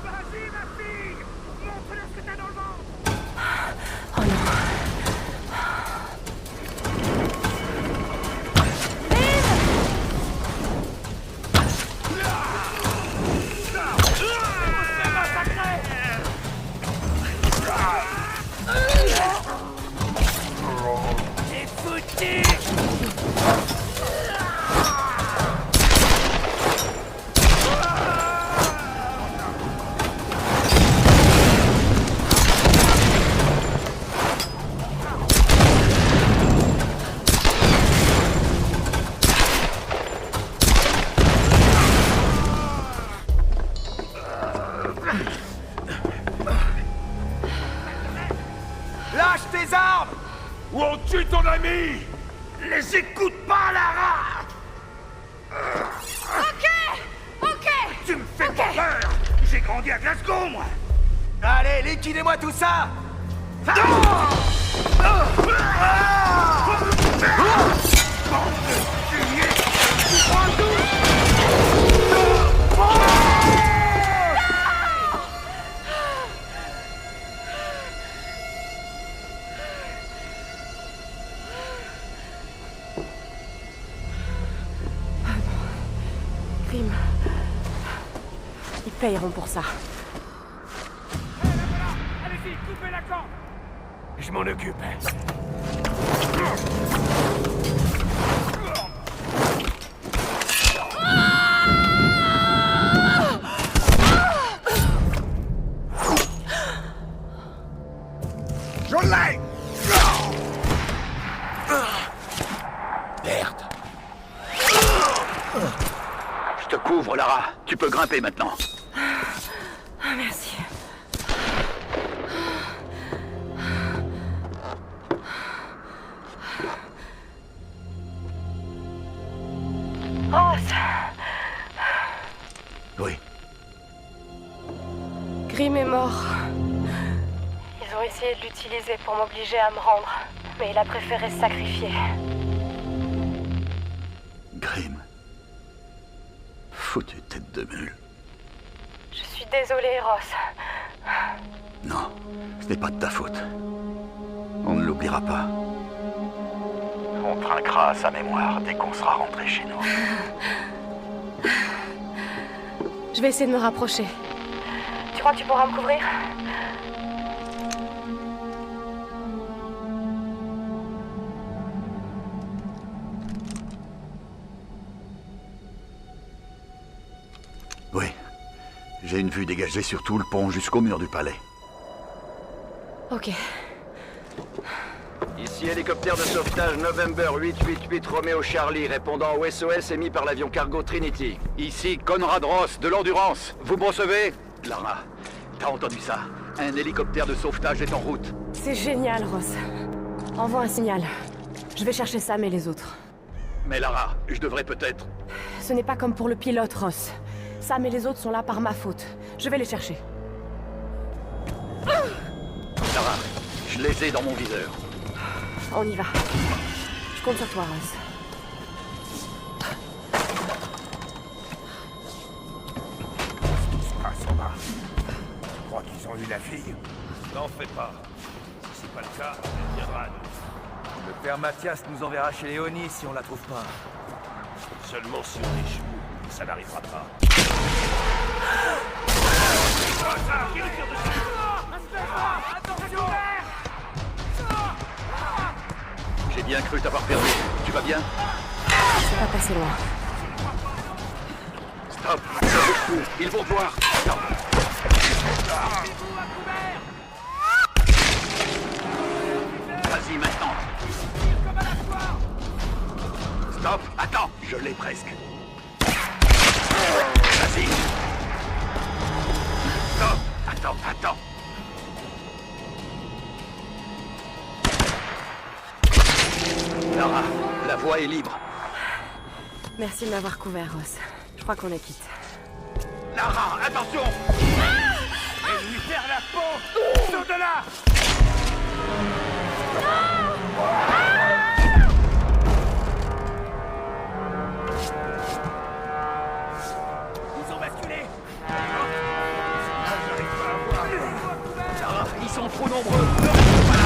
Vas-y, ma fille! Montre-leur ce que t'as dans le ventre! Oh non. T'es foutu! Lâche tes armes! Ou on tue ton ami! Les écoute pas, Lara! Ok! Tu me fais pas peur! J'ai grandi à Glasgow, moi! Allez, liquidez-moi tout ça! Grimm. Ils payeront pour ça. Allez-y, coupez la corde. Je m'en occupe. Je l'ai! Merde. Je te couvre, Lara. Tu peux grimper maintenant. Merci. Ross! Oui. Grim est mort. Ils ont essayé de l'utiliser pour m'obliger à me rendre, mais il a préféré se sacrifier. Grim. Foutue tête de mule. Je suis désolée, Ross. Non, ce n'est pas de ta faute. On ne l'oubliera pas. On trinquera à sa mémoire dès qu'on sera rentré chez nous. Je vais essayer de me rapprocher. Tu crois que tu pourras me couvrir? Oui. J'ai une vue dégagée sur tout le pont jusqu'au mur du palais. Ok. Ici hélicoptère de sauvetage November 888 Romeo Charlie répondant au SOS émis par l'avion cargo Trinity. Ici Conrad Ross de l'Endurance. Vous me recevez? Lara, t'as entendu ça? Un hélicoptère de sauvetage est en route. C'est génial, Ross. Envoie un signal. Je vais chercher Sam et les autres. Mais Lara, je devrais peut-être... Ce n'est pas comme pour le pilote, Ross. Sam et les autres sont là par ma faute. Je vais les chercher. Lara, je les ai dans mon viseur. On y va. Je compte sur toi, Ross. Qu'est-ce qui se passe en bas? Je crois qu'ils ont eu la fille. N'en fais pas. Si c'est pas le cas, elle viendra à nous. Le père Mathias nous enverra chez Léonie si on la trouve pas. Seulement si on échoue, ça n'arrivera pas. J'ai bien cru t'avoir perdu. Tu vas bien? C'est pas passé loin. Stop! Ils vont voir! Stop! Vas-y maintenant! Stop! Attends! Je l'ai presque. Vas-y! Stop! Attends! Lara, la voie est libre. Merci de m'avoir couvert, Ross. Je crois qu'on est quitte. Lara, attention! Et lui faire la peau! Saute de là! Ils ont basculé! J'arrive pas à voir. Lara, ils sont trop nombreux! Ne restons pas là!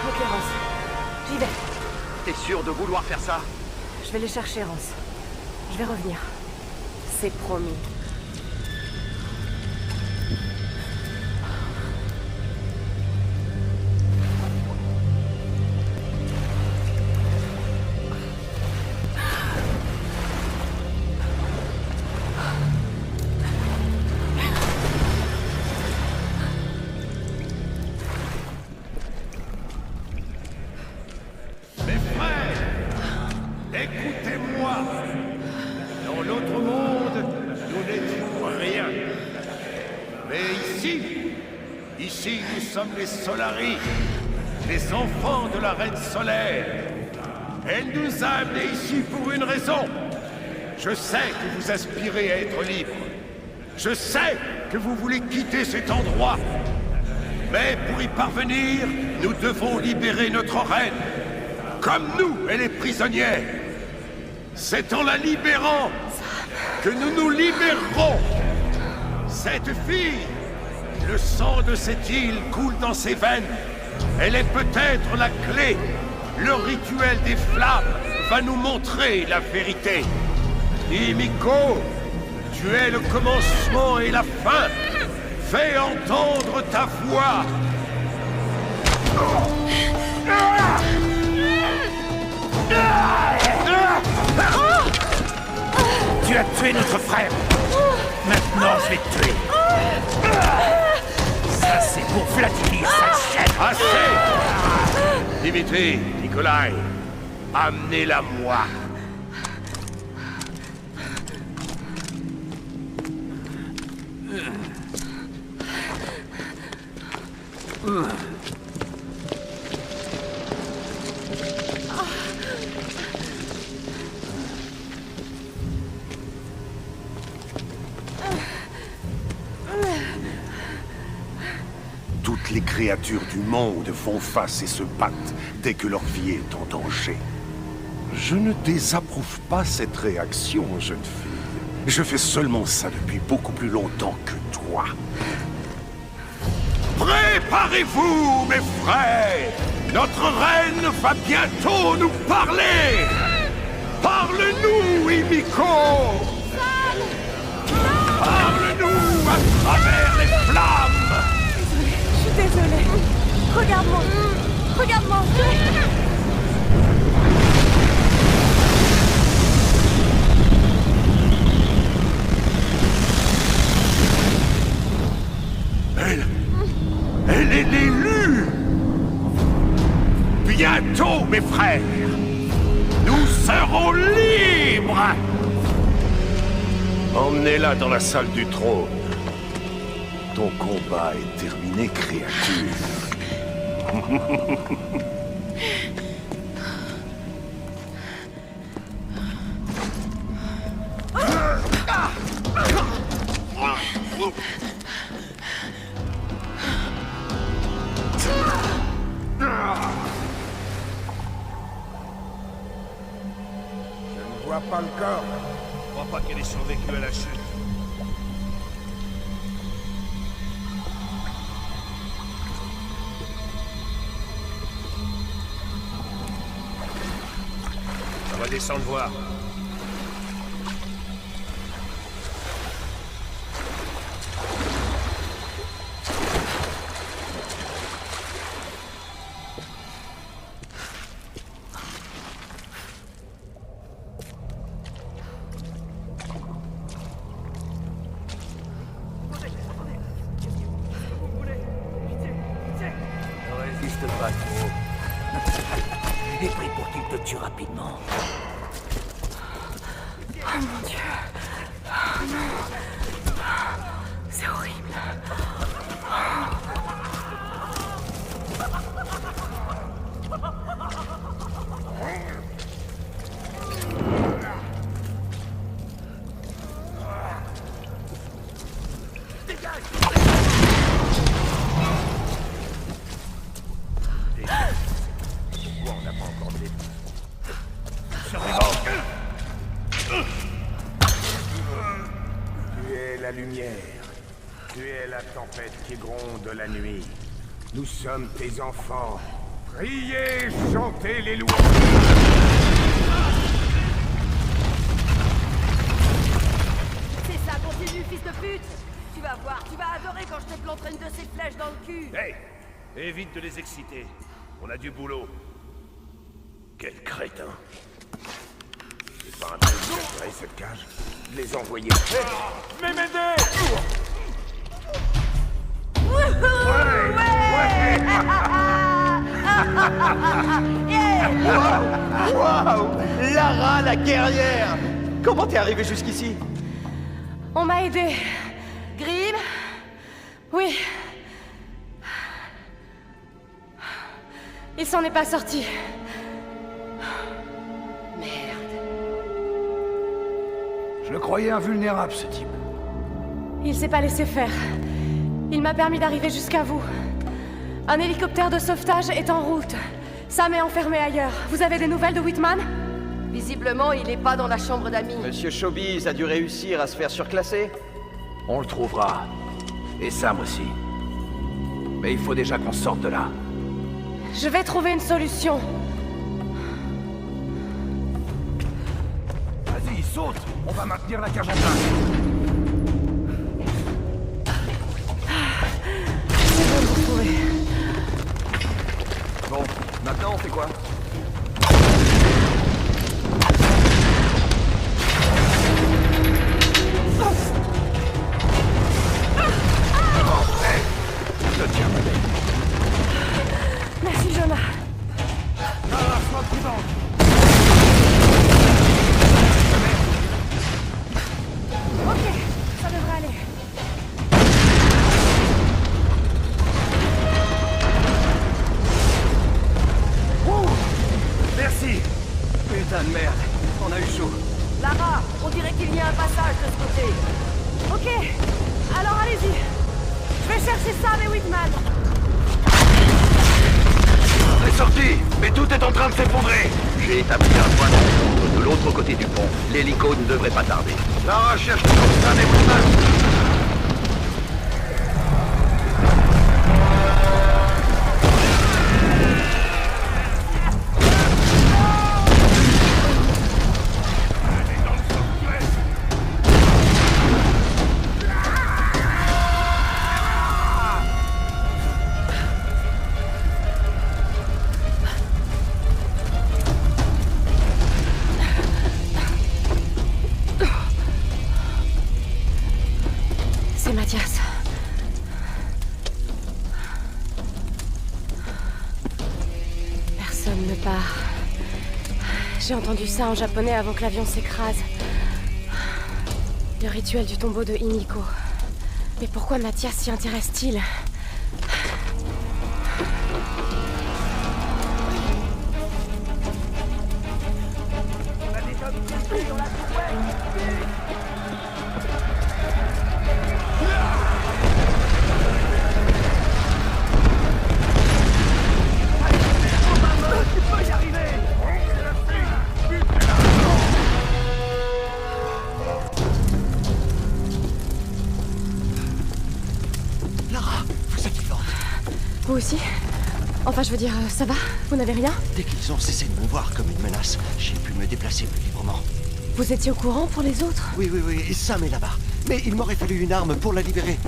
Ok, Ross. J'y vais. T'es sûr de vouloir faire ça? Je vais les chercher, Ross. Je vais revenir. C'est promis. Mes frères, écoutez-moi. Dans l'autre monde, nous n'étions rien. Mais ici nous sommes les Solari, les enfants de la Reine Solaire. Elle nous a amenés ici pour une raison. Je sais que vous aspirez à être libre. Je sais que vous voulez quitter cet endroit. Mais pour y parvenir, nous devons libérer notre reine. Comme nous, elle est prisonnière. C'est en la libérant que nous nous libérerons. Cette fille, le sang de cette île coule dans ses veines. Elle est peut-être la clé. Le rituel des flammes va nous montrer la vérité. Himiko, tu es le commencement et la fin. Fais entendre ta voix. Tu as tué notre frère. Maintenant, je vais te tuer. Ça, c'est pour Vladimir, sale chef. Assez! Dimitri, Nikolai, amenez-la moi. Toutes les créatures du monde font face et se battent dès que leur vie est en danger. Je ne désapprouve pas cette réaction, jeune fille. Je fais seulement ça depuis beaucoup plus longtemps que toi. Préparez-vous, mes frères! Notre reine va bientôt nous parler! Parle-nous, Himiko! Parle-nous à travers les flammes! Je suis désolée. Regarde-moi. Regarde-moi. Elle est l'élue! Bientôt, mes frères, nous serons libres! Emmenez-la dans la salle du trône. Ton combat est terminé, créature. Je ne vois pas le corps. Je crois pas qu'elle ait survécu à la chute. On va descendre voir. Ne résiste pas trop. Et prie pour qu'il te tue rapidement. Oh mon Dieu. Oh non. C'est horrible. Pourquoi on n'a pas encore des... Tu es la lumière. Tu es la tempête qui gronde la nuit. Nous sommes tes enfants. Priez, chantez les louanges. C'est ça, continue, fils de pute! Tu vas voir, tu vas adorer quand je te planterai une de ces flèches dans le cul! Hey! Évite de les exciter. On a du boulot. Quel crétin. C'est pas un peu de gérer cette cage? De les envoyer. Mais m'aider! Waouh! Lara, la guerrière! Comment t'es arrivée jusqu'ici? On m'a aidé. Grim? Oui. Il s'en est pas sorti. Je le croyais invulnérable, ce type. Il s'est pas laissé faire. Il m'a permis d'arriver jusqu'à vous. Un hélicoptère de sauvetage est en route. Sam est enfermé ailleurs. Vous avez des nouvelles de Whitman? Visiblement, il est pas dans la chambre d'amis. Monsieur Showbiz a dû réussir à se faire surclasser. On le trouvera. Et Sam aussi. Mais il faut déjà qu'on sorte de là. Je vais trouver une solution. Vas-y, saute! On va maintenir la cage en place. C'est bon de vous trouver. Bon, maintenant on fait quoi? Je tiens, ma belle. Merci, Jonah. Sois prudent. Ok, ça devrait aller. Merci. Putain de merde, on a eu chaud. Lara, on dirait qu'il y a un passage de ce côté. Ok, alors allez-y. Je vais chercher Sam et Whitman. C'est sorti, mais tout est en train de s'effondrer. J'ai établi un point de l'autre côté du pont. L'hélico ne devrait pas tarder. La recherche de Sam et Whitman. C'est Mathias. Personne ne part. J'ai entendu ça en japonais avant que l'avion s'écrase. Le rituel du tombeau de Himiko. Mais pourquoi Mathias s'y intéresse-t-il? Vous aussi? Enfin, je veux dire, ça va? Vous n'avez rien? Dès qu'ils ont cessé de me voir comme une menace, j'ai pu me déplacer plus librement. Vous étiez au courant pour les autres? Oui, et Sam est là-bas. Mais il m'aurait fallu une arme pour la libérer.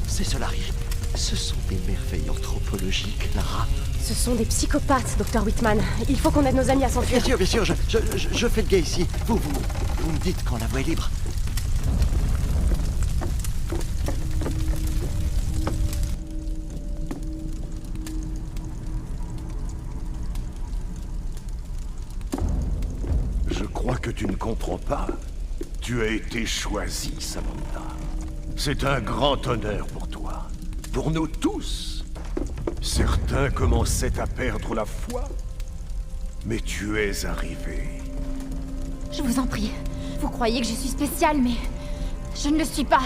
Ces Solari, ce sont des merveilles anthropologiques, Lara. Ce sont des psychopathes, Dr. Whitman. Il faut qu'on aide nos amis à s'enfuir. Bien sûr, je fais le gars ici. Vous me dites quand la voie est libre. Je crois que tu ne comprends pas. Tu as été choisie, Samantha. C'est un grand honneur pour toi. Pour nous tous. Certains commençaient à perdre la foi. Mais tu es arrivée. Je vous en prie. Vous croyez que je suis spéciale, mais... je ne le suis pas.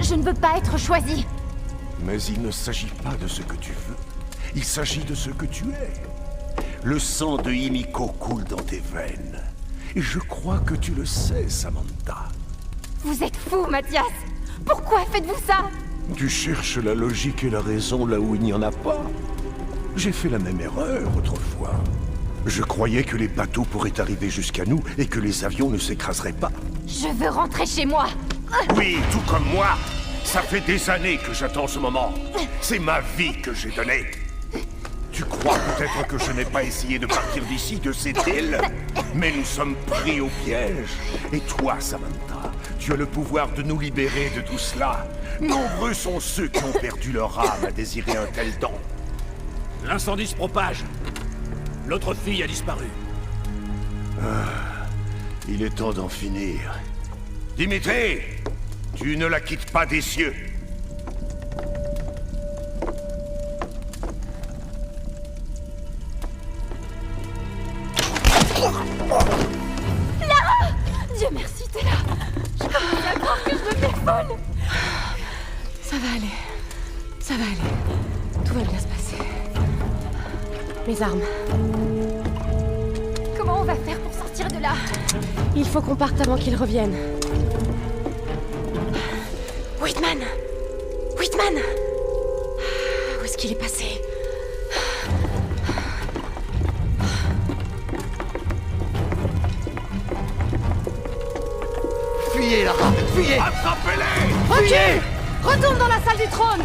Je ne veux pas être choisie. Mais il ne s'agit pas de ce que tu veux. Il s'agit de ce que tu es. Le sang de Himiko coule dans tes veines. Et je crois que tu le sais, Samantha. Vous êtes fou, Mathias. Pourquoi faites-vous ça? Tu cherches la logique et la raison là où il n'y en a pas. J'ai fait la même erreur autrefois. Je croyais que les bateaux pourraient arriver jusqu'à nous et que les avions ne s'écraseraient pas. Je veux rentrer chez moi. Oui, tout comme moi. Ça fait des années que j'attends ce moment. C'est ma vie que j'ai donnée. Tu crois peut-être que je n'ai pas essayé de partir d'ici, de cette île? Mais nous sommes pris au piège. Et toi, Samantha, tu as le pouvoir de nous libérer de tout cela. Nombreux sont ceux qui ont perdu leur âme à désirer un tel don. L'incendie se propage. L'autre fille a disparu. Il est temps d'en finir. Dimitri, tu ne la quittes pas des cieux. Lara! Dieu merci, t'es là. Je commence à croire que je devenais folle. Ça va aller. Ça va aller. Tout va bien se passer. Mes armes. Comment on va faire pour sortir de là? Il faut qu'on parte avant qu'ils reviennent. Whitman! Whitman! Où est-ce qu'il est passé? Fuyez, Lara! Fuyez! Attrapez-les! Recule! Retourne dans la salle du trône!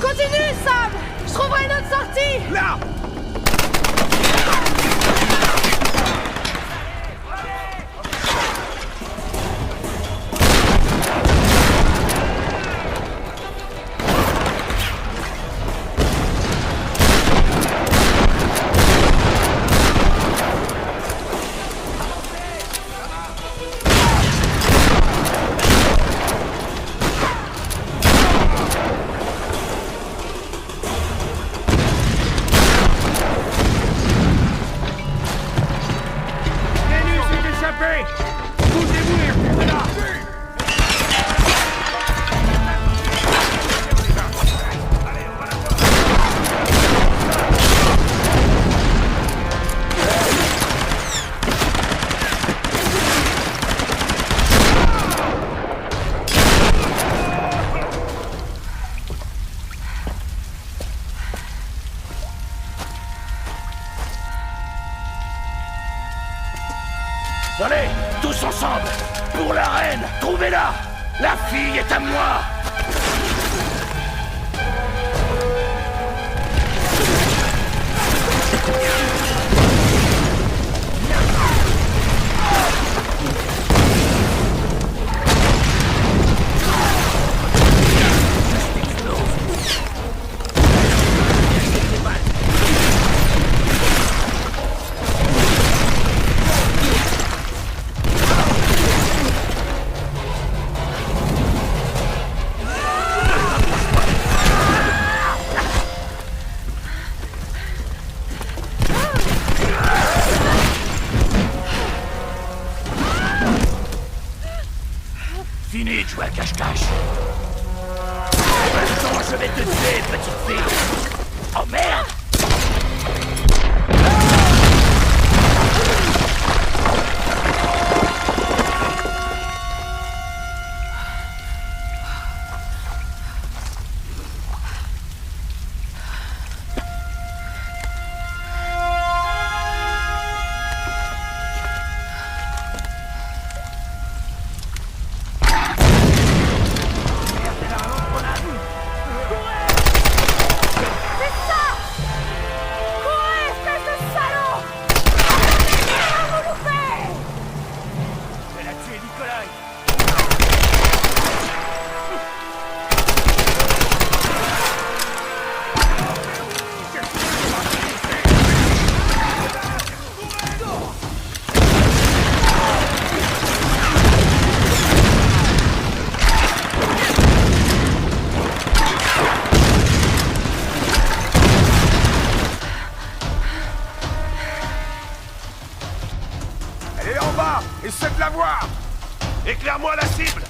Continue, Sam! Je trouverai une autre sortie! Là! Bougez-vous et retrouvez là! Allez, tous ensemble! Pour la reine, trouvez-la! La fille est à moi! Fini de jouer à cache-cache. Maintenant, je vais te tuer, petite fille. Oh merde! Essaie de la voir! Éclaire-moi la cible!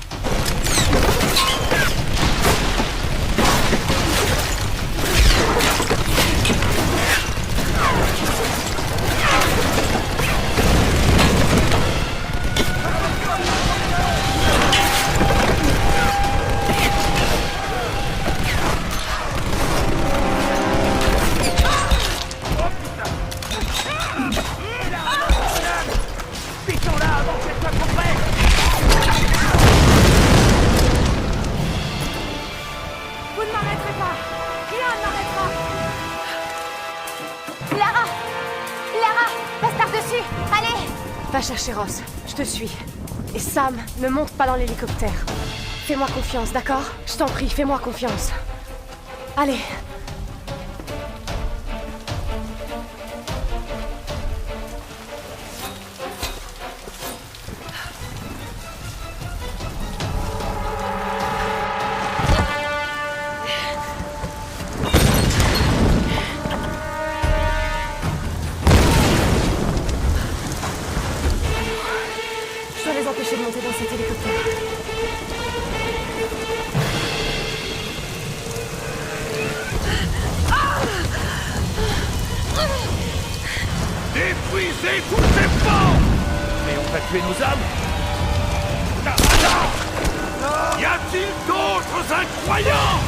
Va chercher Ross, je te suis. Et Sam, ne monte pas dans l'hélicoptère. Fais-moi confiance, d'accord? Je t'en prie, fais-moi confiance. Allez. cet hélicoptère. Détruisez tous ces ponts! Mais on va tuer nos âmes? Y a-t-il d'autres incroyants?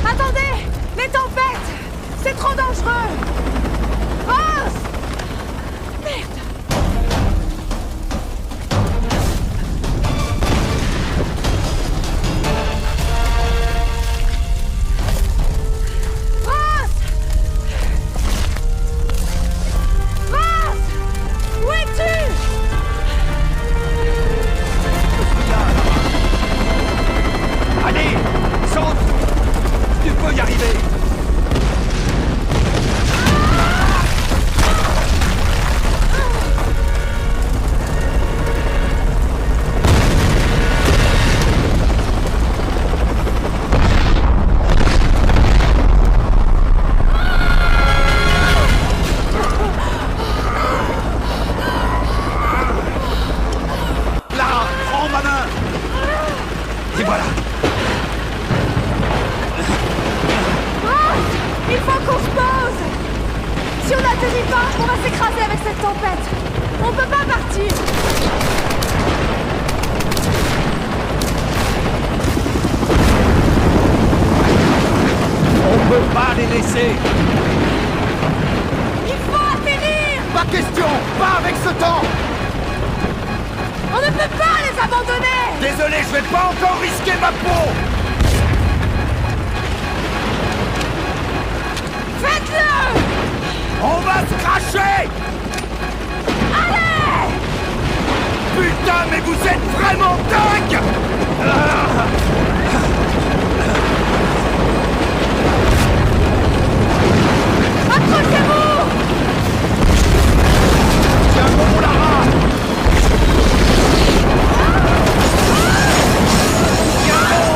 Attendez! Les tempêtes! C'est trop dangereux! Ross! Merde! Ross! Ross! Où es-tu? Allez, saute! Tu peux y arriver! Lara, prends ma main! Et voilà! Ross! Il faut qu'on se pose! Si on n'atterrit pas, on va s'écraser avec cette tempête! On peut pas partir! On peut pas les laisser! Il faut atterrir! Pas question! Pas avec ce temps! On ne peut pas les abandonner! Désolé, je vais pas encore risquer ma peau! Faites-le! On va se cracher! Allez! Putain, mais vous êtes vraiment dingue! Accrochez-vous! Tiens bon, Lara! Tiens bon!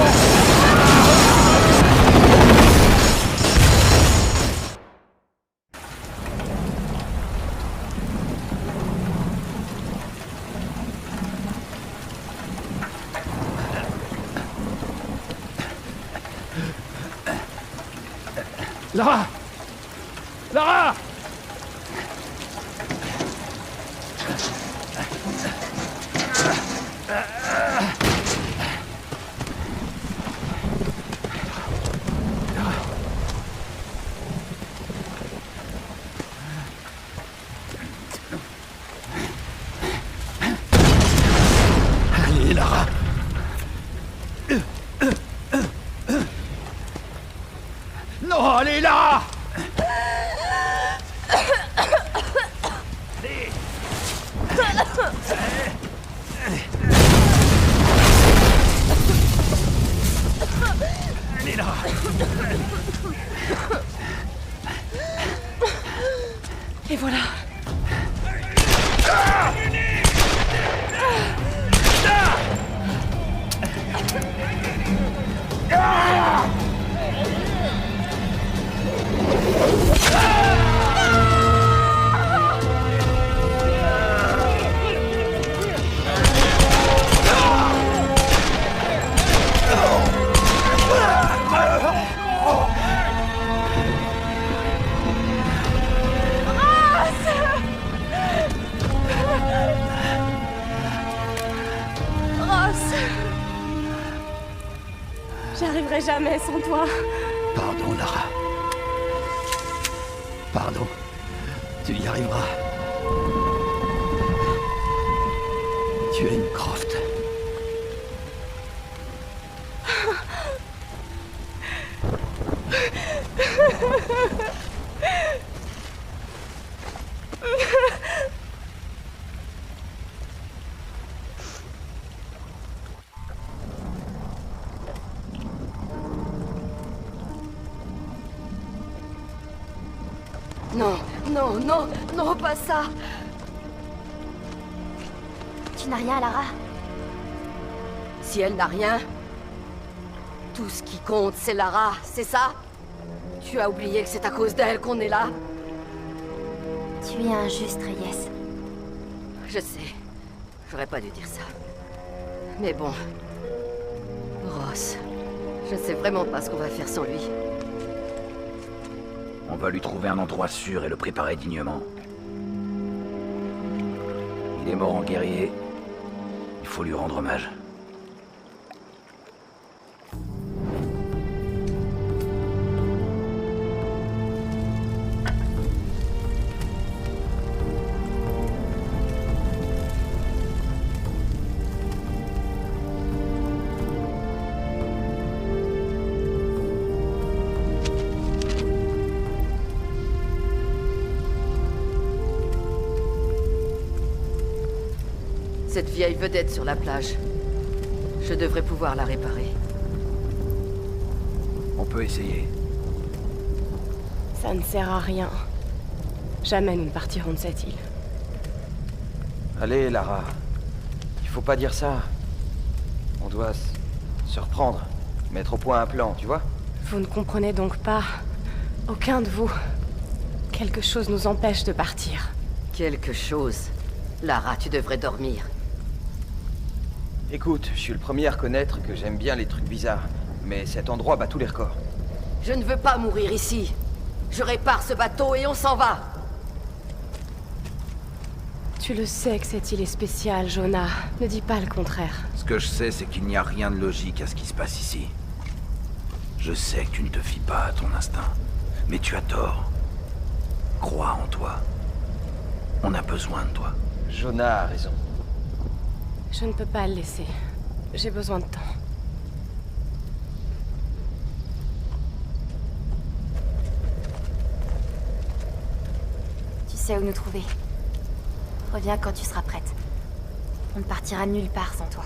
Lara! Lara! Allez, Lara! Non, allez, Lara! Allez, Lara! Et voilà. J'y arriverai jamais sans toi. Pardon, Lara. Pardon. Tu y arriveras. Tu es une Croft. Non, non, non, non, pas ça. Tu n'as rien, Lara? Si elle n'a rien, tout ce qui compte, c'est Lara, c'est ça? Tu as oublié que c'est à cause d'elle qu'on est là? Tu es injuste, Reyes. Je sais. J'aurais pas dû dire ça. Mais bon... Ross... Je ne sais vraiment pas ce qu'on va faire sans lui. On va lui trouver un endroit sûr et le préparer dignement. Il est mort en guerrier. Il faut lui rendre hommage. Cette vieille vedette sur la plage. Je devrais pouvoir la réparer. On peut essayer. Ça ne sert à rien. Jamais nous ne partirons de cette île. Allez, Lara. Il faut pas dire ça. On doit se reprendre. Mettre au point un plan, tu vois? Vous ne comprenez donc pas. Aucun de vous. Quelque chose nous empêche de partir. Quelque chose. Lara, tu devrais dormir. Écoute, je suis le premier à reconnaître que j'aime bien les trucs bizarres. Mais cet endroit bat tous les records. Je ne veux pas mourir ici. Je répare ce bateau et on s'en va. Tu le sais que cette île est spéciale, Jonah. Ne dis pas le contraire. Ce que je sais, c'est qu'il n'y a rien de logique à ce qui se passe ici. Je sais que tu ne te fies pas à ton instinct. Mais tu as tort. Crois en toi. On a besoin de toi. Jonah a raison. Je ne peux pas le laisser. J'ai besoin de temps. Tu sais où nous trouver. Reviens quand tu seras prête. On ne partira nulle part sans toi.